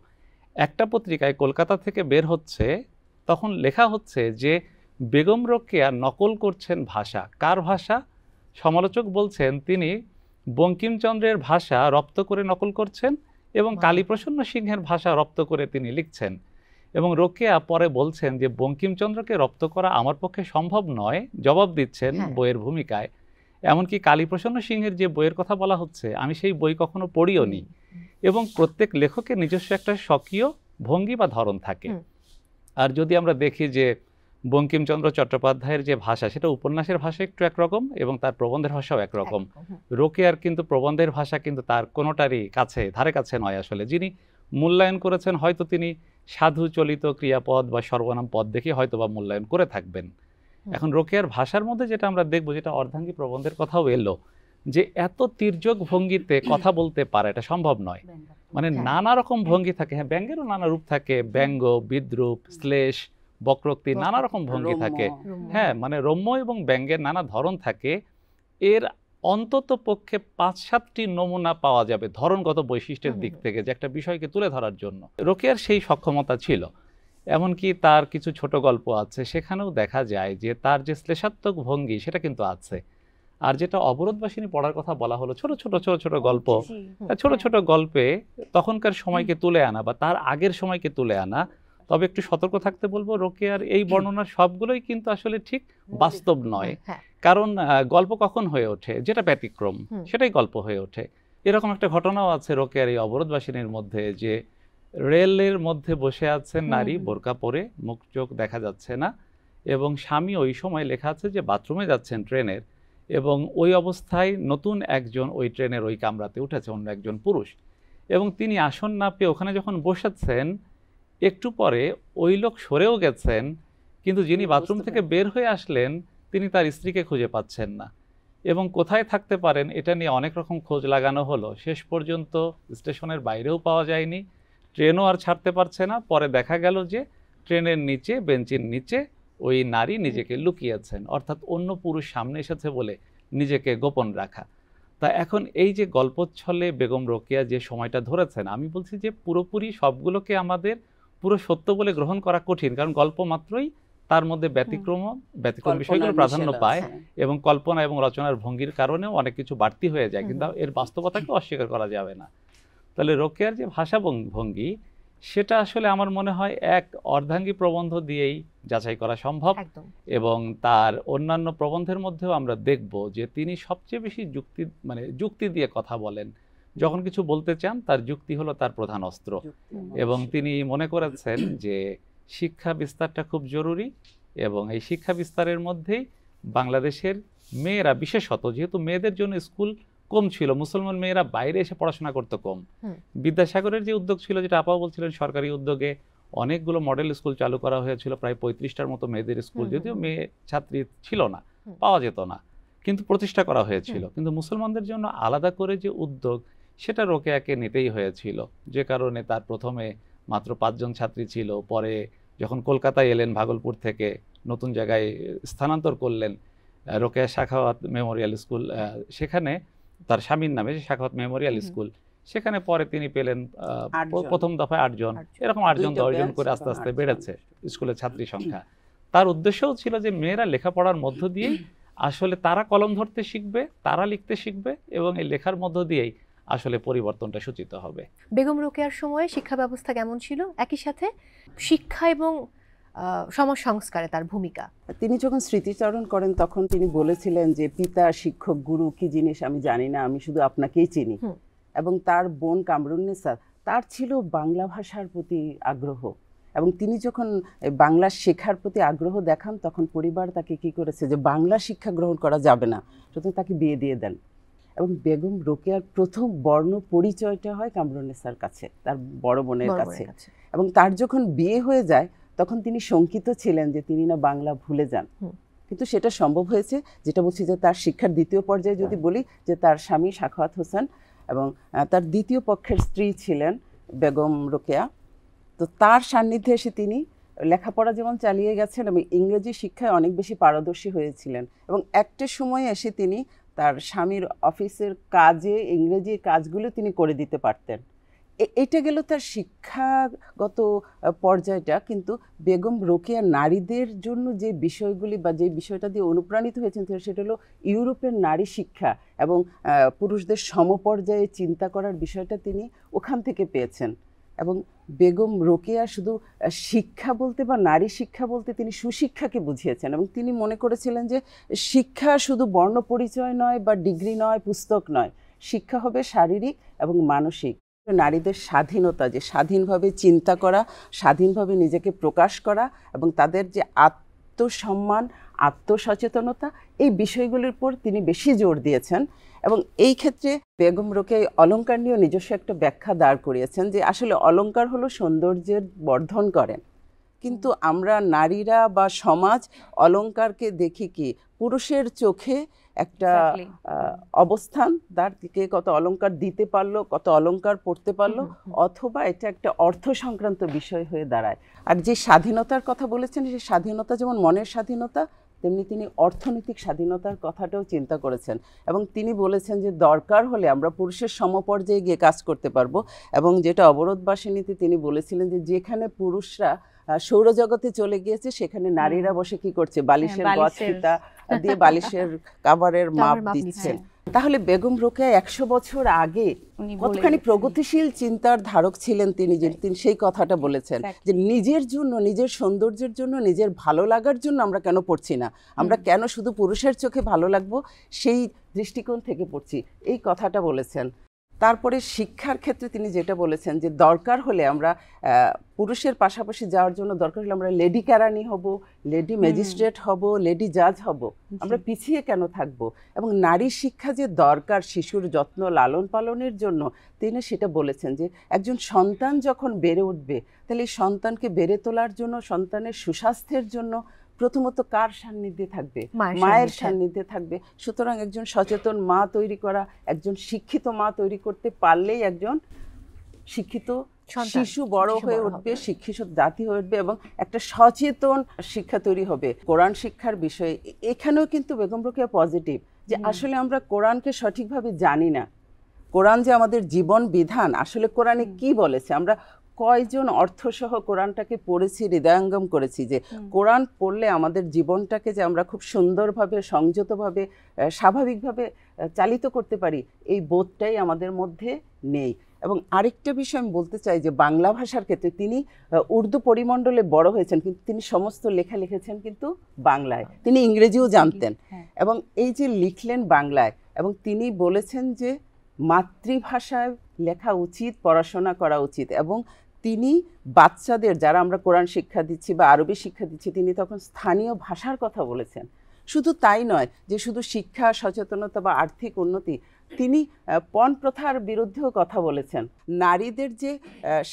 একটা পত্রিকায় কলকাতা থেকে বের হচ্ছে, তখন লেখা হচ্ছে যে বেগম রোকেয়া নকল করছেন ভাষা। কার ভাষা? সমালোচক বলছেন তিনি বঙ্কিমচন্দ্রের ভাষা রপ্ত করে নকল করছেন, এবং কালীপ্রসন্ন সিংহের ভাষা রপ্ত করে তিনি লিখছেন। এবং রোকেয়া পরে বলছেন যে বঙ্কিমচন্দ্রকে রপ্ত করা আমার পক্ষে সম্ভব নয়, জবাব দিচ্ছেন বইয়ের ভূমিকায়। এমনকি কালীপ্রসন্ন সিংহের যে বইয়ের কথা বলা হচ্ছে, আমি সেই বই কখনো পড়িও নি। এবং প্রত্যেক লেখকের নিজস্ব একটা স্বকীয় ভঙ্গি বা ধরন থাকে। আর যদি আমরা দেখি যে বঙ্কিমচন্দ্র চট্টোপাধ্যায়ের যে ভাষা, সেটা উপন্যাসের ভাষা একটু একরকম, এবং তার প্রবন্ধের ভাষাও একরকম। রোকেয়ার কিন্তু প্রবন্ধের ভাষা কিন্তু তার কোনোটারই কাছে, ধারে কাছে নয়। আসলে যিনি মূল্যায়ন করেছেন, হয়তো তিনি সাধু চলিত ক্রিয়াপদ বা সর্বনাম পদ দেখে হয়তো বা মূল্যায়ন করে থাকবেন। এখন রোকেয়ার ভাষার মধ্যে যেটা আমরা দেখবো, যেটা অর্ধাঙ্গী প্রবন্ধের কথাও এলো, যে এত তির্যক ভঙ্গিতে কথা বলতে পারে এটা সম্ভব নয়। মানে নানা রকম ভঙ্গি থাকে, হ্যাঁ ব্যঙ্গেরও নানা রূপ থাকে, ব্যঙ্গ, বিদ্রূপ, শ্লেষ, বক্রোক্তি, নানা রকম ভঙ্গি থাকে। হ্যাঁ, মানে রম্য এবং ব্যঙ্গের নানা ধরন থাকে। এর অন্তত পক্ষে 5-7টি নমুনা পাওয়া যাবে ধরনগত বৈশিষ্ট্যের দিক থেকে, যে একটা বিষয়কে তুলে ধরার জন্য রোকেয়ার সেই সক্ষমতা ছিল। এমনকি তার কিছু ছোট গল্প আছে, সেখানেও দেখা যায় যে তার যে শ্লেষাত্মক ভঙ্গি সেটা কিন্তু আছে। আর যেটা অবরোধবাসিনী পড়ার কথা বলা হলো, ছোট ছোট গল্প, ছোট ছোট গল্পে তখনকার সময়কে তুলে আনা বা তার আগের সময়কে তুলে আনা। তবে একটু সতর্ক থাকতে বলবো, রোকেয়ার এই বর্ণনার সবগুলোই কিন্তু আসলে ঠিক বাস্তব নয়। কারণ গল্প কখন হয়ে ওঠে, যেটা ব্যতিক্রম সেটাই গল্প হয়ে ওঠে। এরকম একটা ঘটনাও আছে রোকেয়ার এই অবরোধবাসিনীর মধ্যে, যে রেলের মধ্যে বসে আছেন নারী, বোরকা পরে, মুখ চোখ দেখা যাচ্ছে না, এবং স্বামী ওই সময় লেখা আছে যে বাথরুমে যাচ্ছেন ট্রেনের, এবং ওই অবস্থায় নতুন একজন ওই ট্রেনের ওই কামরাতে উঠেছে, অন্য একজন পুরুষ, এবং তিনি আসন না পেয়ে ওখানে যখন বসেছেন, একটু পরে ওই লোক সরেও গেছেন, কিন্তু যিনি বাথরুম থেকে বের হয়ে আসলেন তিনি তার স্ত্রীকে খুঁজে পাচ্ছেন না, এবং কোথায় থাকতে পারেন এটা নিয়ে অনেক রকম খোঁজ লাগানো হলো। শেষ পর্যন্ত স্টেশনের বাইরেও পাওয়া যায়নি, ট্রেনও আর ছাড়তে পারছে না। পরে দেখা গেল যে ট্রেনের নিচে, বেঞ্চির নিচে ওই নারী নিজেকে লুকিয়েছেন, অর্থাৎ অন্য পুরুষ সামনে এসেছে বলে নিজেকে গোপন রাখা। তা এখন এই যে গল্পচ্ছলে বেগম রোকেয়া যে সময়টা ধরেছেন, আমি বলছি যে পুরোপুরি সবগুলোকে আমাদের পুরো সত্য বলে গ্রহণ করা কঠিন, কারণ গল্প মাত্রই তার মধ্যে ব্যতিক্রম বিষয়গুলো প্রাধান্য পায়, এবং কল্পনা এবং রচনার ভঙ্গির কারণেও অনেক কিছু বাড়তি হয়ে যায়, কিন্তু এর বাস্তবতাকে অস্বীকার করা যাবে না। তাহলে রোকেয়ার যে ভাষা ভঙ্গি, সেটা আসলে আমার মনে হয় এক অর্ধাঙ্গী প্রবন্ধ দিয়েই যাচাই করা সম্ভব। এবং তার অন্যান্য প্রবন্ধের মধ্যেও আমরা দেখব যে তিনি সবচেয়ে বেশি যুক্তি দিয়ে কথা বলেন। যখন কিছু বলতে চান, তার যুক্তি হলো তার প্রধান অস্ত্র, এবং তিনি মনে করেছেন যে শিক্ষা বিস্তারটা খুব জরুরি, এবং এই শিক্ষা বিস্তারের মধ্যেই বাংলাদেশের মেয়েরা, বিশেষত যেহেতু মেয়েদের জন্য স্কুল কম ছিল, মুসলমান মেয়েরা বাইরে এসে পড়াশোনা করতে কম। বিদ্যাসাগরের যে উদ্যোগ ছিল, যেটা আপাও বলছিলেন, সরকারি উদ্যোগে অনেকগুলো মডেল স্কুল চালু করা হয়েছিল, প্রায় 35টার মতো মেয়েদের স্কুল, যদিও মেয়ে ছাত্রী ছিল না, পাওয়া যেত না, কিন্তু প্রতিষ্ঠা করা হয়েছিল। কিন্তু মুসলমানদের জন্য আলাদা করে যে উদ্যোগ, সেটা রোকেয়াকে নিতেই হয়েছিল, যে কারণে তার প্রথমে মাত্র 5 জন ছাত্রী ছিল, পরে যখন কলকাতায় এলেন ভাগলপুর থেকে, নতুন জায়গায় স্থানান্তর করলেন রোকেয়া সাখাওয়াত মেমোরিয়াল স্কুল, সেখানে তার স্বামীর নামে, সাখাওয়াত মেমোরিয়াল স্কুল, সেখানে পরে তিনি পেলেন প্রথম দফায় 8 জন, এরকম 8 জন 10 জন করে আস্তে আস্তে বেড়েছে স্কুলের ছাত্রী সংখ্যা। তার উদ্দেশ্যও ছিল যে মেয়েরা লেখাপড়ার মধ্য দিয়েই আসলে তারা কলম ধরতে শিখবে, তারা লিখতে শিখবে, এবং এই লেখার মধ্য দিয়েই আসলে পরিবর্তনটা সূচিত হবে। বেগম রোকেয়ার সময়ে শিক্ষা ব্যবস্থা কেমন ছিল, একই সাথে শিক্ষা এবং সমাজ সংস্কারে তার ভূমিকা? তিনি যখন স্মৃতিচারণ করেন তখন তিনি বলেছিলেন যে পিতা, শিক্ষক, গুরু কি জিনিস আমি জানি না, আমি শুধু আপনাকেই চিনি। এবং তার বোন কামরুন্নেসা, তার ছিল বাংলা ভাষার প্রতি আগ্রহ, এবং তিনি যখন বাংলা শেখার প্রতি আগ্রহ দেখান তখন পরিবার তাকে কি করেছে যে বাংলা শিক্ষা গ্রহণ করা যাবে না, সুতরাং তাকে বিয়ে দিয়ে দেন। এবং বেগম রোকেয়ার প্রথম বর্ণ পরিচয়টা হয় কামরুন্নেসার কাছে, তার বড় বোনের কাছে। এবং তার যখন বিয়ে হয়ে যায় তখন তিনি শঙ্কিত ছিলেন যে তিনি না বাংলা ভুলে যান, কিন্তু সেটা সম্ভব হয়েছে। যেটা বলছি যে তার শিক্ষার দ্বিতীয় পর্যায়ে যদি বলি যে তার স্বামী সাখাওয়াত হোসেন এবং তার দ্বিতীয় পক্ষের স্ত্রী ছিলেন বেগম রোকেয়া, তো তার সান্নিধ্যে এসে তিনি লেখাপড়া যেমন চালিয়ে গেছেন এবং ইংরেজি শিক্ষায় অনেক বেশি পারদর্শী হয়েছিলেন। এবং একটা সময় এসে তিনি তার স্বামীর অফিসের কাজে ইংরেজির কাজগুলো তিনি করে দিতে পারতেন। এটা গেল তার শিক্ষাগত পর্যায়টা। কিন্তু বেগম রোকেয়া নারীদের জন্য যে বিষয়গুলি বা যে বিষয়টা দিয়ে অনুপ্রাণিত হয়েছেন সেটা হলো ইউরোপের নারী শিক্ষা এবং পুরুষদের সমপর্যায়ে চিন্তা করার বিষয়টা তিনি ওখান থেকে পেয়েছেন। এবং বেগম রোকেয়া শুধু শিক্ষা বলতে বা নারী শিক্ষা বলতে তিনি সুশিক্ষাকে বুঝিয়েছেন, এবং তিনি মনে করেছিলেন যে শিক্ষা শুধু বর্ণ পরিচয় নয় বা ডিগ্রি নয়, পুস্তক নয়, শিক্ষা হবে শারীরিক এবং মানসিক। নারীদের স্বাধীনতা, যে স্বাধীনভাবে চিন্তা করা, স্বাধীনভাবে নিজেকে প্রকাশ করা এবং তাদের যে আত্মসম্মান, আত্মসচেতনতা, এই বিষয়গুলির উপর তিনি বেশি জোর দিয়েছেন। এবং এই ক্ষেত্রে বেগম রোকেয়া অলংকার নিয়ে নিজস্ব একটা ব্যাখ্যা দাঁড় করিয়েছেন যে আসলে অলংকার হলো সৌন্দর্যের বর্ধন করেন, কিন্তু আমরা নারীরা বা সমাজ অলংকারকে দেখি কি পুরুষের চোখে একটা অবস্থান, তার কে কত অলংকার দিতে পারলো, কত অলংকার পড়তে পারলো, অথবা এটা একটা অর্থ সংক্রান্ত বিষয় হয়ে দাঁড়ায়। আর যে স্বাধীনতার কথা বলেছেন, সেই স্বাধীনতা যেমন মনের স্বাধীনতা, তেমনি তিনি অর্থনৈতিক স্বাধীনতার কথাটাও চিন্তা করেছেন। এবং তিনি বলেছেন যে দরকার হলে আমরা পুরুষের সমপর্যায়ে গিয়ে কাজ করতে পারবো। এবং যেটা অবরোধবাসিনীতে তিনি বলেছিলেন যে যেখানে পুরুষরা সৌরজগতে চলে গিয়েছে সেখানে নারীরা বসে কি করছে, বালিশের গজ ফিতা দিয়ে বালিশের কাভারের মাপ দিচ্ছে। তাহলে বেগম রোকেয়া 100 বছর আগে কতখানি প্রগতিশীল চিন্তার ধারক ছিলেন তিনি, যে তিনি সেই কথাটা বলেছেন যে নিজের জন্য, নিজের সৌন্দর্যের জন্য, নিজের ভালো লাগার জন্য আমরা কেন পড়ছি না, আমরা কেন শুধু পুরুষের চোখে ভালো লাগবো সেই দৃষ্টিকোণ থেকে পড়ছি, এই কথাটা বলেছেন। তারপরে শিক্ষার ক্ষেত্রে তিনি যেটা বলেছেন যে দরকার হলে আমরা পুরুষের পাশাপাশি যাওয়ার জন্য দরকার হলে আমরা লেডি ক্যারানি হব, লেডি ম্যাজিস্ট্রেট হব, লেডি জাজ হব, আমরা পিছিয়ে কেন থাকবো। এবং নারী শিক্ষা যে দরকার শিশুর যত্ন লালন পালনের জন্য, তিনি সেটা বলেছেন যে একজন সন্তান যখন বেড়ে উঠবে তাহলে এই সন্তানকে বেড়ে তোলার জন্য, সন্তানের সুস্বাস্থ্যের জন্য প্রথমত কার সান্নিধ্যে থাকবে, মায়ের সান্নিধ্যে থাকবে। সুতরাং একজন সচেতন মা তৈরি করা, একজন শিক্ষিত মা তৈরি করতে পারলেই একজন শিক্ষিত শিশু বড় হয়ে উঠবে, শিক্ষিত জাতি হয়ে উঠবে এবং একটা সচেতন শিক্ষা তৈরি হবে। কোরআন শিক্ষার বিষয়ে এখানেও কিন্তু বেগম রোকেয়া পজিটিভ, যে আসলে আমরা কোরআনকে সঠিকভাবে জানি না, কোরআন যে আমাদের জীবন বিধান, আসলে কোরআনে কি বলেছে, আমরা কয়জন অর্থসহ কোরআনটাকে পড়েছি, হৃদয়ঙ্গম করেছি, যে কোরআন পড়লে আমাদের জীবনটাকে যে আমরা খুব সুন্দরভাবে, সংযতভাবে, স্বাভাবিকভাবে চালিত করতে পারি, এই বোধটাই আমাদের মধ্যে নেই। এবং আরেকটা বিষয় আমি বলতে চাই যে বাংলা ভাষার ক্ষেত্রে তিনি উর্দু পরিমণ্ডলে বড় হয়েছেন, কিন্তু তিনি সমস্ত লেখা লিখেছেন কিন্তু বাংলায়, তিনি ইংরেজিও জানতেন এবং এই যে লিখলেন বাংলায়, এবং তিনি বলেছেন যে মাতৃভাষায় লেখা উচিত, পড়াশোনা করা উচিত। এবং তিনি বাচ্চাদের, যারা আমরা কোরআন শিক্ষা দিচ্ছি বা আরবি শিক্ষা দিচ্ছি, তিনি তখন স্থানীয় ভাষার কথা বলেছেন। শুধু তাই নয় যে শুধু শিক্ষা, সচেতনতা বা আর্থিক উন্নতি, তিনি পণ প্রথার বিরুদ্ধেও কথা বলেছেন। নারীদের যে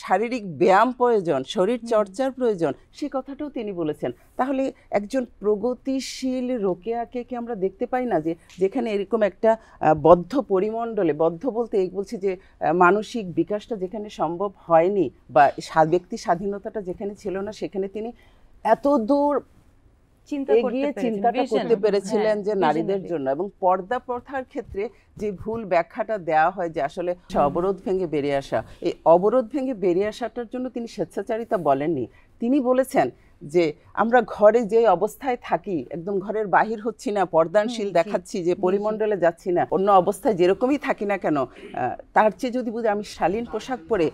শারীরিক ব্যায়াম প্রয়োজন, শরীর চর্চার প্রয়োজন, সে কথাটাও তিনি বলেছেন। তাহলে একজন প্রগতিশীল রোকেয়াকে কি আমরা দেখতে পাই না, যে যেখানে এরকম একটা বদ্ধ পরিমণ্ডলে, বদ্ধ বলতে এই বলছি যে মানসিক বিকাশটা যেখানে সম্ভব হয়নি বা ব্যক্তি স্বাধীনতাটা যেখানে ছিল না, সেখানে তিনি এত দূর এগিয়ে চিন্তাটা করতে পেরেছিলেন যে নারীদের জন্য। এবং পর্দা প্রথার ক্ষেত্রে যে ভুল ব্যাখ্যাটা দেওয়া হয় যে আসলে অবরোধ ভেঙে বেরিয়ে আসা, এই অবরোধ ভেঙে বেরিয়ে আসাটার জন্য তিনি স্বেচ্ছাচারিতা বলেননি। তিনি বলেছেন যে আমরা ঘরে যে অবস্থায় থাকি, একদম ঘরের বাহির হচ্ছি না, পর্দানশীল দেখাচ্ছি, যে পরিমণ্ডলে যাচ্ছি না, অন্য অবস্থায় যেরকমই থাকি না কেন, তার চেয়ে যদি বুঝি আমি শালীন পোশাক পরে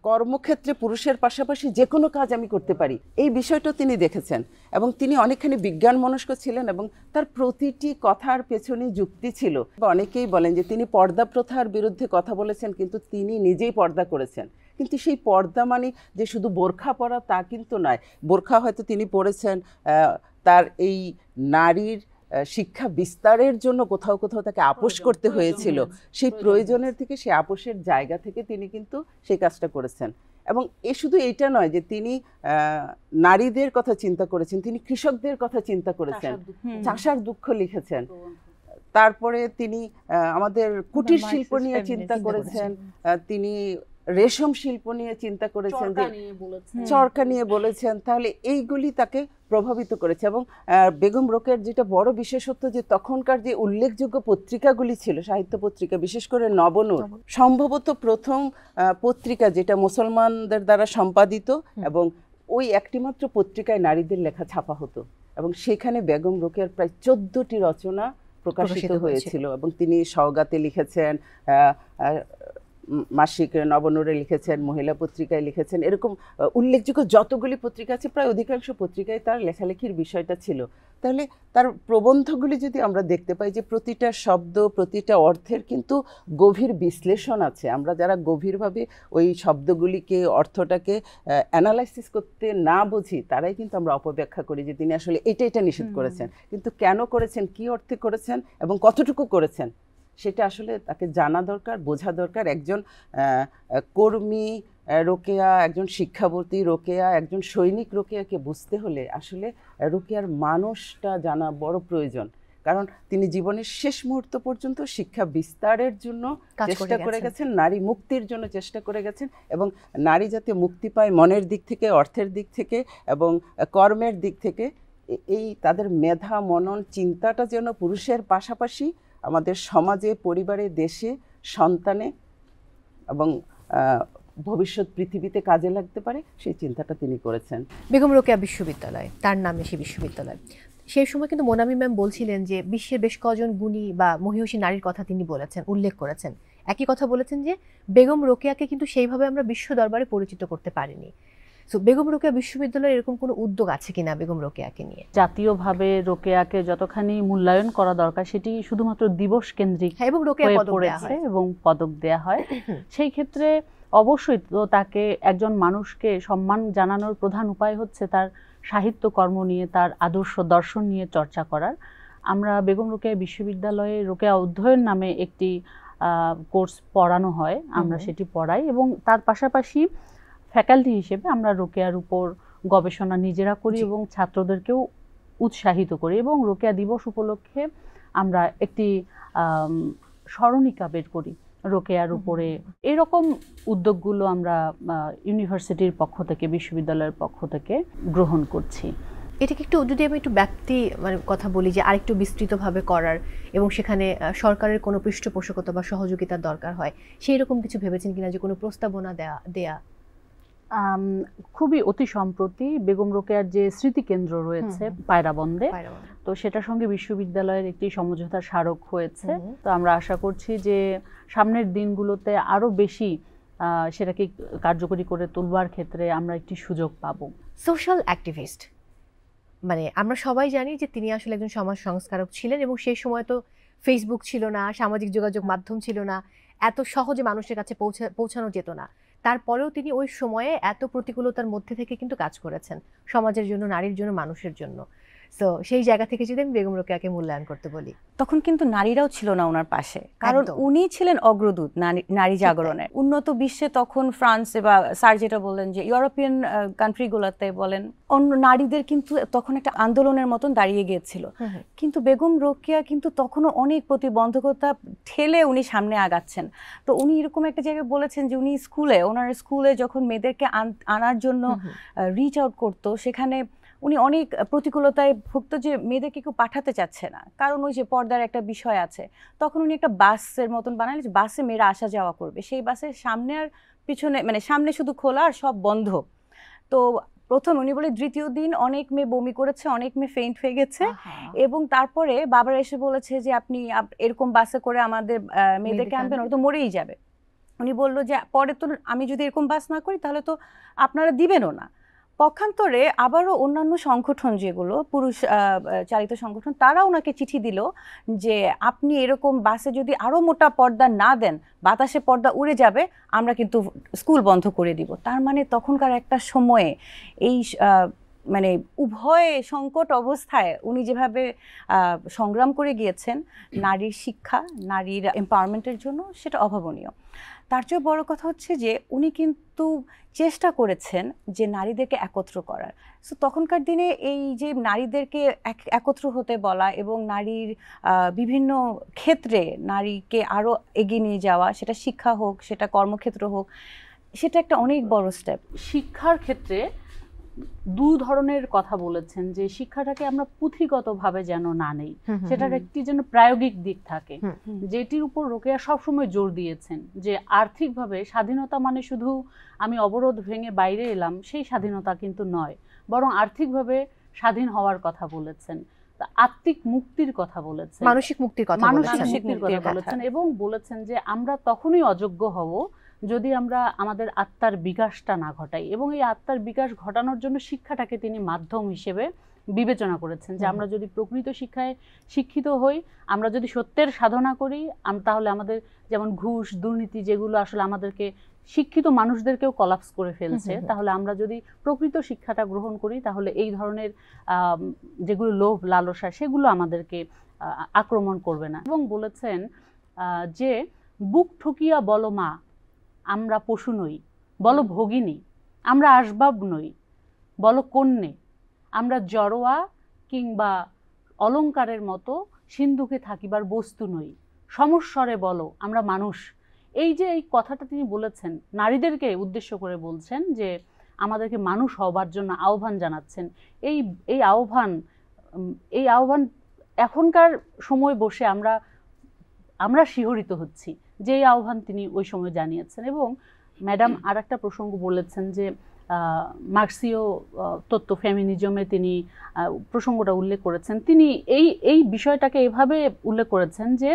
কর্মক্ষেত্রে পুরুষের পাশাপাশি যে কোনো কাজ আমি করতে পারি, এই বিষয়টা তিনি দেখেছেন। এবং তিনি অনেকখানি বিজ্ঞান মনস্ক ছিলেন এবং তার প্রতিটি কথার পেছনে যুক্তি ছিল। অনেকেই বলেন যে তিনি পর্দা প্রথার বিরুদ্ধে কথা বলেছেন, কিন্তু তিনি নিজেই পর্দা করেছেন। কিন্তু সেই পর্দা মানে যে শুধু বোরখা পরা তা কিন্তু নয়। বোরখা হয়তো তিনি পরেছেন তার এই নারীর শিক্ষা বিস্তারের জন্য কোথাও কোথাও তাকে আপোস করতে হয়েছিল, সেই প্রয়োজনের থেকে, সেই আপোসের জায়গা থেকে তিনি কিন্তু সেই কাজটা করেছেন। এবং এ শুধু এইটা নয় যে তিনি নারীদের কথা চিন্তা করেছেন, তিনি কৃষকদের কথা চিন্তা করেছেন, চাষার দুঃখ লিখেছেন। তারপরে তিনি আমাদের কুটির শিল্প নিয়ে চিন্তা করেছেন, তিনি রেশম শিল্প নিয়ে চিন্তা করেছেন, যে চরকা নিয়ে বলেছেন। তাহলে এইগুলি তাকে প্রভাবিত করেছে। এবং বেগম রোকেয়ার যেটা বড় বিশেষত্ব, যে তখনকার যে উল্লেখযোগ্য পত্রিকাগুলি ছিল, সাহিত্য পত্রিকা, বিশেষ করে নবনূর সম্ভবত প্রথম পত্রিকা যেটা মুসলমানদের দ্বারা সম্পাদিত, এবং ওই একটিমাত্র পত্রিকায় নারীদের লেখা ছাপা হতো। এবং সেখানে বেগম রোকেয়ার প্রায় 14টি রচনা প্রকাশিত হয়েছিল। এবং তিনি সওগাতে লিখেছেন, মাসিক নবনূরে লিখেছেন, মহিলা পত্রিকায় লিখেছেন, এরকম উল্লেখযোগ্য যতগুলি পত্রিকা আছে প্রায় অধিকাংশ পত্রিকায় তার লেখালেখির বিষয়টা ছিল। তাহলে তার প্রবন্ধগুলি যদি আমরা দেখতে পাই যে প্রতিটা শব্দ, প্রতিটা অর্থের কিন্তু গভীর বিশ্লেষণ আছে। আমরা যারা গভীরভাবে ওই শব্দগুলিকে, অর্থটাকে অ্যানালাইসিস করতে না বুঝি, তারাই কিন্তু আমরা অপব্যাখ্যা করি যে তিনি আসলে এটা নিষেধ করেছেন। কিন্তু কেন করেছেন, কি অর্থে করেছেন এবং কতটুকু করেছেন, সেটা আসলে তাকে জানা দরকার, বোঝা দরকার। একজন কর্মী রোকেয়া, একজন শিক্ষাবতী রোকেয়া, একজন সৈনিক রোকেয়াকে বুঝতে হলে আসলে রোকেয়ার মানুষটা জানা বড় প্রয়োজন। কারণ তিনি জীবনের শেষ মুহূর্ত পর্যন্ত শিক্ষা বিস্তারের জন্য চেষ্টা করে গেছেন, নারী মুক্তির জন্য চেষ্টা করে গেছেন। এবং নারী যাতে মুক্তি পায় মনের দিক থেকে, অর্থের দিক থেকে এবং কর্মের দিক থেকে, এই তাদের মেধা, মনন, চিন্তাটা যেন পুরুষের পাশাপাশি আমাদের সমাজে, পরিবারে, দেশে, সন্তানে এবং ভবিষ্যৎ পৃথিবীতে কাজে লাগতে পারে, সেই চিন্তাটা তিনি করেছেন। বেগম রোকেয়া বিশ্ববিদ্যালয়, তার নামে সেই বিশ্ববিদ্যালয়। সেই সময় কিন্তু মোনামি ম্যাম বলছিলেন যে বিশ্বের বেশ কজন গুণী বা মহিয়সী নারীর কথা তিনি বলেছেন, উল্লেখ করেছেন। একই কথা বলেছেন যে বেগম রোকেয়াকে কিন্তু সেইভাবে আমরা বিশ্ব দরবারে পরিচিত করতে পারিনি। সো বেগম রোকেয়া বিশ্ববিদ্যালয়ের এরকম কোনো উদ্যোগ আছে কিনা বেগম রোকেয়াকে নিয়ে? জাতীয়ভাবে রোকেয়াকে যতখানি মূল্যায়ন করা দরকার সেটি শুধুমাত্র দিবস কেন্দ্রিক এবং রোকেয়া পড়েছে এবং পদক দেয়া হয়। সেই ক্ষেত্রে অবশ্যই তো তাকে, একজন মানুষকে সম্মান জানানোর প্রধান উপায় হচ্ছে তার সাহিত্য কর্ম নিয়ে, তার আদর্শ দর্শন নিয়ে চর্চা করার। আমরা বেগম রোকেয়া বিশ্ববিদ্যালয়ে রোকেয়া অধ্যয়ন নামে একটি কোর্স পড়ানো হয়, আমরা সেটি পড়াই। এবং তার পাশাপাশি ফ্যাকাল্টি হিসেবে আমরা রোকেয়ার উপর গবেষণা নিজেরা করি এবং ছাত্রদেরকেও উৎসাহিত করি। এবং রোকেয়া দিবস উপলক্ষে আমরা একটি স্মরণিকা বের করি রোকেয়ার উপরে। এরকম উদ্যোগগুলো আমরা ইউনিভার্সিটির পক্ষ থেকে, বিশ্ববিদ্যালয়ের পক্ষ থেকে গ্রহণ করছি। এটাকে একটু যদি আমি একটু ব্যক্তি কথা বলি, যে আরেকটু বিস্তৃতভাবে করার এবং সেখানে সরকারের কোনো পৃষ্ঠপোষকতা বা সহযোগিতার দরকার হয়, সেই রকম কিছু ভেবেছেন কিনা, যে কোনো প্রস্তাবনা দেয়া? খুবই অতি সম্প্রতি বেগম রোকেয়ার যে স্মৃতিকেন্দ্র রয়েছে পায়রাবন্দে, তো সেটার সঙ্গে বিশ্ববিদ্যালয়ের একটি সমঝোতা স্মারক হয়েছে। তো আমরা আশা করছি যে সামনের দিনগুলোতে আরো বেশি সেটাকে কার্যকরী করে তুলবার ক্ষেত্রে আমরা একটি সুযোগ পাবো। সোশ্যাল অ্যাক্টিভিস্ট, মানে আমরা সবাই জানি যে তিনি আসলে একজন সমাজ সংস্কারক ছিলেন, এবং সেই সময় তো ফেসবুক ছিল না, সামাজিক যোগাযোগ মাধ্যম ছিল না, এত সহজে মানুষের কাছে পৌঁছানো যেত না। তারপরেও তিনি ওই সময়ে এত প্রতিকূলতার মধ্যে থেকে কিন্তু কাজ করেছেন সমাজের জন্য, নারীর জন্য, মানুষের জন্য। সো সেই জায়গা থেকে যদি আমি বেগম রোকেয়াকে মূল্যায়ন করতে বলি, তখন কিন্তু নারীরাও ছিল না ওনার পাশে, কারণ উনি ছিলেন অগ্রদূত নারী জাগরণের। উন্নত বিশ্বে তখন ফ্রান্স বা স্যার যেটা বললেন যে ইউরোপিয়ান কান্ট্রিগুলোতে বলেন, অন্য নারীদের কিন্তু তখন একটা আন্দোলনের মতন দাঁড়িয়ে গিয়েছিল। কিন্তু বেগম রোকেয়া কিন্তু তখনও অনেক প্রতিবন্ধকতা ঠেলে উনি সামনে আগাচ্ছেন। তো উনি এরকম একটা জায়গায় বলেছেন যে উনি ওনার স্কুলে যখন মেয়েদেরকে আনার জন্য রিচ আউট করতো, সেখানে উনি অনেক প্রতিকূলতায় ভুক্ত যে মেয়েদেরকে কেউ পাঠাতে চাচ্ছে না, কারণ ওই যে পর্দার একটা বিষয় আছে। তখন উনি একটা বাসের মতন বানালেন, যে বাসে মেয়েরা আসা যাওয়া করবে, সেই বাসের সামনে আর পিছনে মানে সামনে শুধু খোলা আর সব বন্ধ। তো প্রথম উনি বলে দ্বিতীয় দিন অনেক মেয়ে বমি করেছে, অনেক মেয়ে ফেইন্ট হয়ে গেছে, এবং তারপরে বাবারা এসে বলেছে যে আপনি এরকম বাসে করে আমাদের মেয়েদেরকে আনবেন, ওরা তো মরেই যাবে। উনি বললো যে পরে তো আমি যদি এরকম বাস না করি তাহলে তো আপনারা দিবেনও না। পক্ষান্তরে আবারও অন্যান্য সংগঠন, যেগুলো পুরুষ চালিত সংগঠন, তারা ওনাকে চিঠি দিল যে আপনি এরকম বাসে যদি আরও মোটা পর্দা না দেন, বাতাসে পর্দা উড়ে যাবে, আমরা কিন্তু স্কুল বন্ধ করে দিব। তার মানে তখনকার একটা সময়ে এই মানে উভয় সংকট অবস্থায় উনি যেভাবে সংগ্রাম করে গিয়েছেন নারীর শিক্ষা, নারীর এম্পাওয়ারমেন্টের জন্য, সেটা অভাবনীয়। তার চেয়েও বড় কথা হচ্ছে যে উনি কিন্তু চেষ্টা করেছেন যে নারীদেরকে একত্র করার। সো তখনকার দিনে এই যে নারীদেরকে একত্র হতে বলা এবং নারীর বিভিন্ন ক্ষেত্রে নারীকে আরও এগিয়ে নিয়ে যাওয়া, সেটা শিক্ষা হোক, সেটা কর্মক্ষেত্র হোক, সেটা একটা অনেক বড় স্টেপ। শিক্ষার ক্ষেত্রে দু ধরনের কথা বলেছেন, যে শিক্ষাটাকে আমরা পুঁথিগতভাবে যেন না নেই, সেটার একটি যেন প্রায়োগিক দিক থাকে, যেটির উপর রোকেয়া সবসময় জোর দিয়েছেন। যে আর্থিকভাবে স্বাধীনতা মানে শুধু আমি অবরোধ ভেঙে বাইরে এলাম সেই স্বাধীনতা কিন্তু নয়, বরং আর্থিকভাবে স্বাধীন হওয়ার কথা বলেছেন, আত্মিক মুক্তির কথা বলেছেন, মানসিক মুক্তির কথা বলেছেন, এবং বলেছেন যে আমরা তখনই অযোগ্য হব যদি আমরা আমাদের আত্মার বিকাশটা না ঘটাই। এবং এই আত্মার বিকাশ ঘটানোর জন্য শিক্ষাটাকে তিনি মাধ্যম হিসেবে বিবেচনা করেছেন, যে আমরা যদি প্রকৃত শিক্ষায় শিক্ষিত হই, আমরা যদি সত্যের সাধনা করি, তাহলে আমাদের যেমন ঘুষ, দুর্নীতি, যেগুলো আসলে আমাদেরকে শিক্ষিত মানুষদেরকেও কলাপস করে ফেলছে, তাহলে আমরা যদি প্রকৃত শিক্ষাটা গ্রহণ করি, তাহলে এই ধরনের যেগুলো লোভ লালসা, সেগুলো আমাদেরকে আক্রমণ করবে না। এবং বলেছেন যে বুক ঠুকিয়া বলো মা, আমরা পশু নই, বলো ভগিনী, আমরা আসবাব নই, বলো কন্যে, আমরা জড়োয়া কিংবা অলংকারের মতো সিন্ধুকে থাকিবার বস্তু নই, সমস্বরে বলো আমরা মানুষ। এই যে এই কথাটা তিনি বলেছেন, নারীদেরকে উদ্দেশ্য করে বলছেন যে আমাদেরকে মানুষ হবার জন্য আহ্বান জানাচ্ছেন। এই আহ্বান এখনকার সময় বসে আমরা শিহরিত হচ্ছি যে এই আহ্বান তিনি ওই সময় জানিয়েছেন। এবং ম্যাডাম আর একটা প্রসঙ্গ বলেছেন যে মার্ক্সীয় তত্ত্ব ফেমিনিজমে তিনি প্রসঙ্গটা উল্লেখ করেছেন। তিনি এই বিষয়টাকে এভাবে উল্লেখ করেছেন যে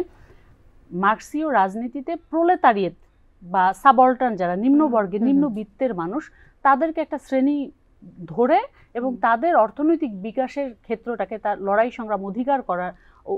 মার্ক্সীয় রাজনীতিতে প্রলেতারিয়েত বা সাবঅল্টার্ন, যারা নিম্নবর্গের নিম্নবিত্তের মানুষ, তাদেরকে একটা শ্রেণী ধরে এবং তাদের অর্থনৈতিক বিকাশের ক্ষেত্রটাকে, তার লড়াই সংগ্রাম,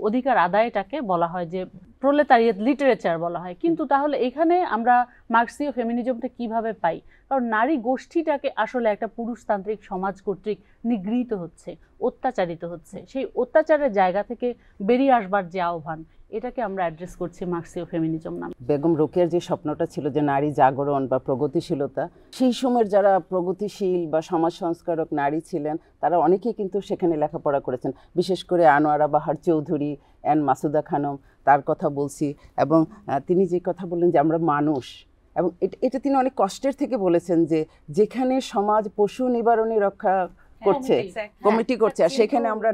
অধিকার আদায়টাকে বলা হয় যে প্রলেতারিয়েত লিটারেচার বলা হয়। কিন্তু তাহলে এখানে আমরা মার্ক্সীয় ফেমিনিজমটা কিভাবে পাই? কারণ নারী গোষ্ঠীটাকে আসলে একটা পুরুষতান্ত্রিক সমাজ কর্তৃক নিগৃহীত হচ্ছে, অত্যাচারিত হচ্ছে। সেই অত্যাচারের জায়গা থেকে বেরিয়ে আসবার যে আহ্বান, এটাকে আমরা অ্যাড্রেস করছি মার্ক্সীয় ফেমিনিজম নামে। বেগম রোকেয়ার যে স্বপ্নটা ছিল যে নারী জাগরণ বা প্রগতিশীলতা, সেই সময়ের যারা প্রগতিশীল বা সমাজ সংস্কারক নারী ছিলেন তারা অনেকেই কিন্তু সেখানে লেখাপড়া করেছেন। বিশেষ করে আনোয়ারা বাহার চৌধুরী, এন মাসুদা খানম, তার কথা বলছি। এবং তিনি যে কথা বললেন যে আমরা মানুষ, এবং এটা তিনি অনেক কষ্টের থেকে বলেছেন যে যেখানে সমাজ পশু নিবারণী রক্ষা করছে, কমিটি করছে, আর সেখানে আমরা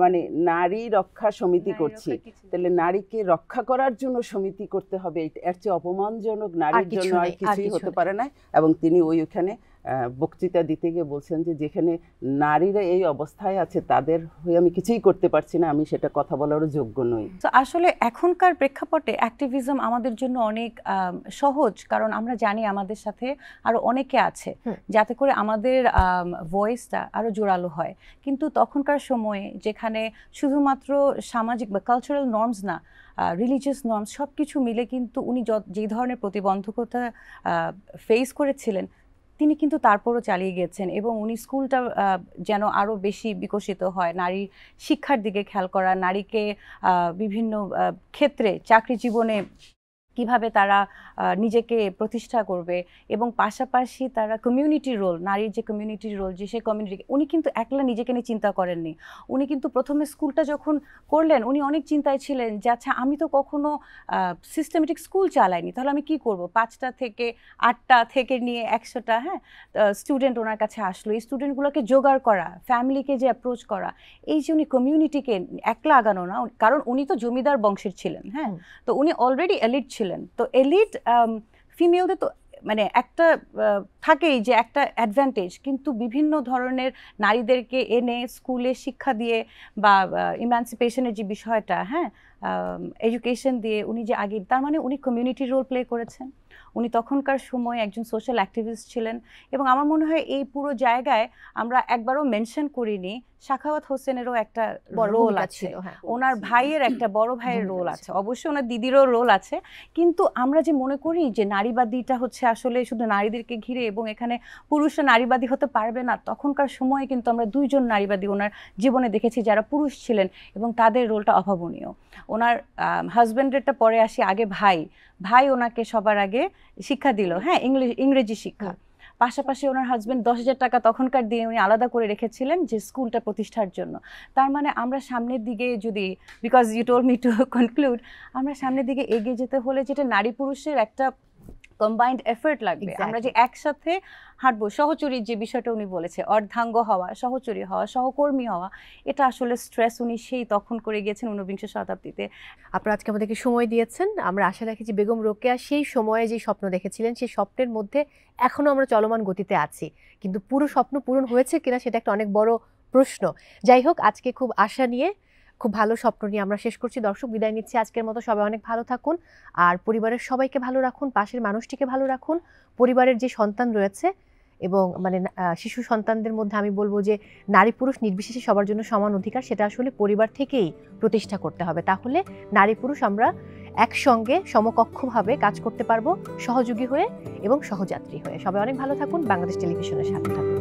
মানে নারী রক্ষা সমিতি করছি, তাহলে নারীকে রক্ষা করার জন্য সমিতি করতে হবে, এর চেয়ে অপমানজনক নারীর জন্য আর কিছুই হতে পারে না। এবং তিনি ওইখানে বক্তৃতা দিতে গিয়ে বলছেন যে যেখানে নারীরা এই অবস্থায় আছে তাদের হয়ে আমি কিছুই করতে পারছি না, আমি সেটা কথা বলারও যোগ্য নই। তো আসলে এখনকার প্রেক্ষাপটে অ্যাক্টিভিজম আমাদের জন্য অনেক সহজ, কারণ আমরা জানি আমাদের সাথে আরো অনেকে আছে, যাতে করে আমাদের ভয়েসটা আরো জোরালো হয়। কিন্তু তখনকার সময়ে যেখানে শুধুমাত্র সামাজিক বা কালচারাল নর্মস না, রিলিজিয়াস নর্মস সব কিছু মিলে কিন্তু উনি যে ধরনের প্রতিবন্ধকতা ফেস করেছিলেন, তিনি কিন্তু তারপরও চালিয়ে গেছেন। এবং উনি স্কুলটা যেন আরও বেশি বিকশিত হয়, নারীর শিক্ষার দিকে খেয়াল করা, নারীকে বিভিন্ন ক্ষেত্রে চাকরি জীবনে কিভাবে তারা নিজেকে প্রতিষ্ঠা করবে, এবং পাশাপাশি তারা কমিউনিটি রোল, নারীর যে কমিউনিটি রোল, যে সেই কমিউনিটি, উনি কিন্তু একলা নিজেকে নিয়ে চিন্তা করেননি। উনি কিন্তু প্রথমে স্কুলটা যখন করলেন উনি অনেক চিন্তায় ছিলেন যে আচ্ছা আমি তো কখনো সিস্টেমেটিক স্কুল চালাইনি, তাহলে আমি কি করব, 5টা থেকে 8টা থেকে নিয়ে 100টা স্টুডেন্ট ওনার কাছে আসলো। এই স্টুডেন্টগুলোকে জোগাড় করা, ফ্যামিলিকে যে অ্যাপ্রোচ করা, এই যে উনি কমিউনিটিকে একলা আগানো না, কারণ উনি তো জমিদার বংশের ছিলেন, হ্যাঁ, তো উনি অলরেডি এলিট ছিলেন। তো এলিট ফিমেলদের তো মানে একটা থাকেই যে একটা অ্যাডভান্টেজ, কিন্তু বিভিন্ন ধরনের নারীদেরকে এনে স্কুলে শিক্ষা দিয়ে বা ইমানসিপেশনের যে বিষয়টা, হ্যাঁ, এডুকেশন দিয়ে উনি যে আগে, তার মানে উনি কমিউনিটি রোল প্লে করেছেন। উনি তখনকার সময় একজন সোশ্যাল অ্যাক্টিভিস্ট ছিলেন। এবং আমার মনে হয় এই পুরো জায়গায় আমরা একবারও মেনশন করিনি সাখাওয়াত হোসেনেরও একটা রোল আছে, ওনার ভাইয়ের একটা বড় ভাইয়ের রোল আছে, অবশ্যই ওনার দিদিরও রোল আছে। কিন্তু আমরা যে মনে করি যে নারীবাদীটা হচ্ছে আসলে শুধু নারীদেরকে ঘিরে এবং এখানে পুরুষরা নারীবাদী হতে পারবে না, তখনকার সময়ে কিন্তু আমরা 2জন নারীবাদী ওনার জীবনে দেখেছি যারা পুরুষ ছিলেন এবং তাদের রোলটা অভাবনীয়। ওনার হাজব্যান্ডেরটা পরে আসি, আগে ভাই ওনাকে সবার আগে শিক্ষা দিল, হ্যাঁ, ইংরেজি শিক্ষা। পাশাপাশি ওনার হাজব্যান্ড 10,000 টাকা তখনকার দিনে উনি আলাদা করে রেখেছিলেন যে স্কুলটা প্রতিষ্ঠার জন্য। তার মানে আমরা সামনের দিকে যদি, because you told me to conclude, আমরা সামনের দিকে এগিয়ে যেতে হলে যেটা নারী পুরুষের একটা কম্বাইন্ড এফোর্ট লাগবে, আমরা যে একসাথে হাঁটবো, সহচরীর যে বিষয়টা উনি বলেছে, অর্ধাঙ্গ হওয়া, সহচরী হওয়া, সহকর্মী হওয়া, এটা আসলে স্ট্রেস উনি সেই তখন করে গিয়েছেন 19 শতাব্দীতে। আপনারা আজকে আমাদেরকে সময় দিয়েছেন। আমরা আশা রাখি যে বেগম রোকেয়া সেই সময়ে যে স্বপ্ন দেখেছিলেন সেই স্বপ্নের মধ্যে এখনো আমরা চলমান গতিতে আছি, কিন্তু পুরো স্বপ্ন পূরণ হয়েছে কিনা সেটা একটা অনেক বড় প্রশ্ন। যাই হোক, আজকে খুব আশা নিয়ে, খুব ভালো স্বপ্ন নিয়ে আমরা শেষ করছি। দর্শক, বিদায় নিচ্ছি আজকের মতো। সবাই অনেক ভালো থাকুন, আর পরিবারের সবাইকে ভালো রাখুন, পাশের মানুষটিকে ভালো রাখুন। পরিবারের যে সন্তান রয়েছে এবং মানে শিশু সন্তানদের মধ্যে আমি বলবো যে নারী পুরুষ নির্বিশেষে সবার জন্য সমান অধিকার, সেটা আসলে পরিবার থেকেই প্রতিষ্ঠা করতে হবে। তাহলে নারী পুরুষ আমরা একসঙ্গে সমকক্ষভাবে কাজ করতে পারবো, সহযোগী হয়ে এবং সহযাত্রী হয়ে। সবাই অনেক ভালো থাকুন, বাংলাদেশ টেলিভিশনের সাথে থাকুন।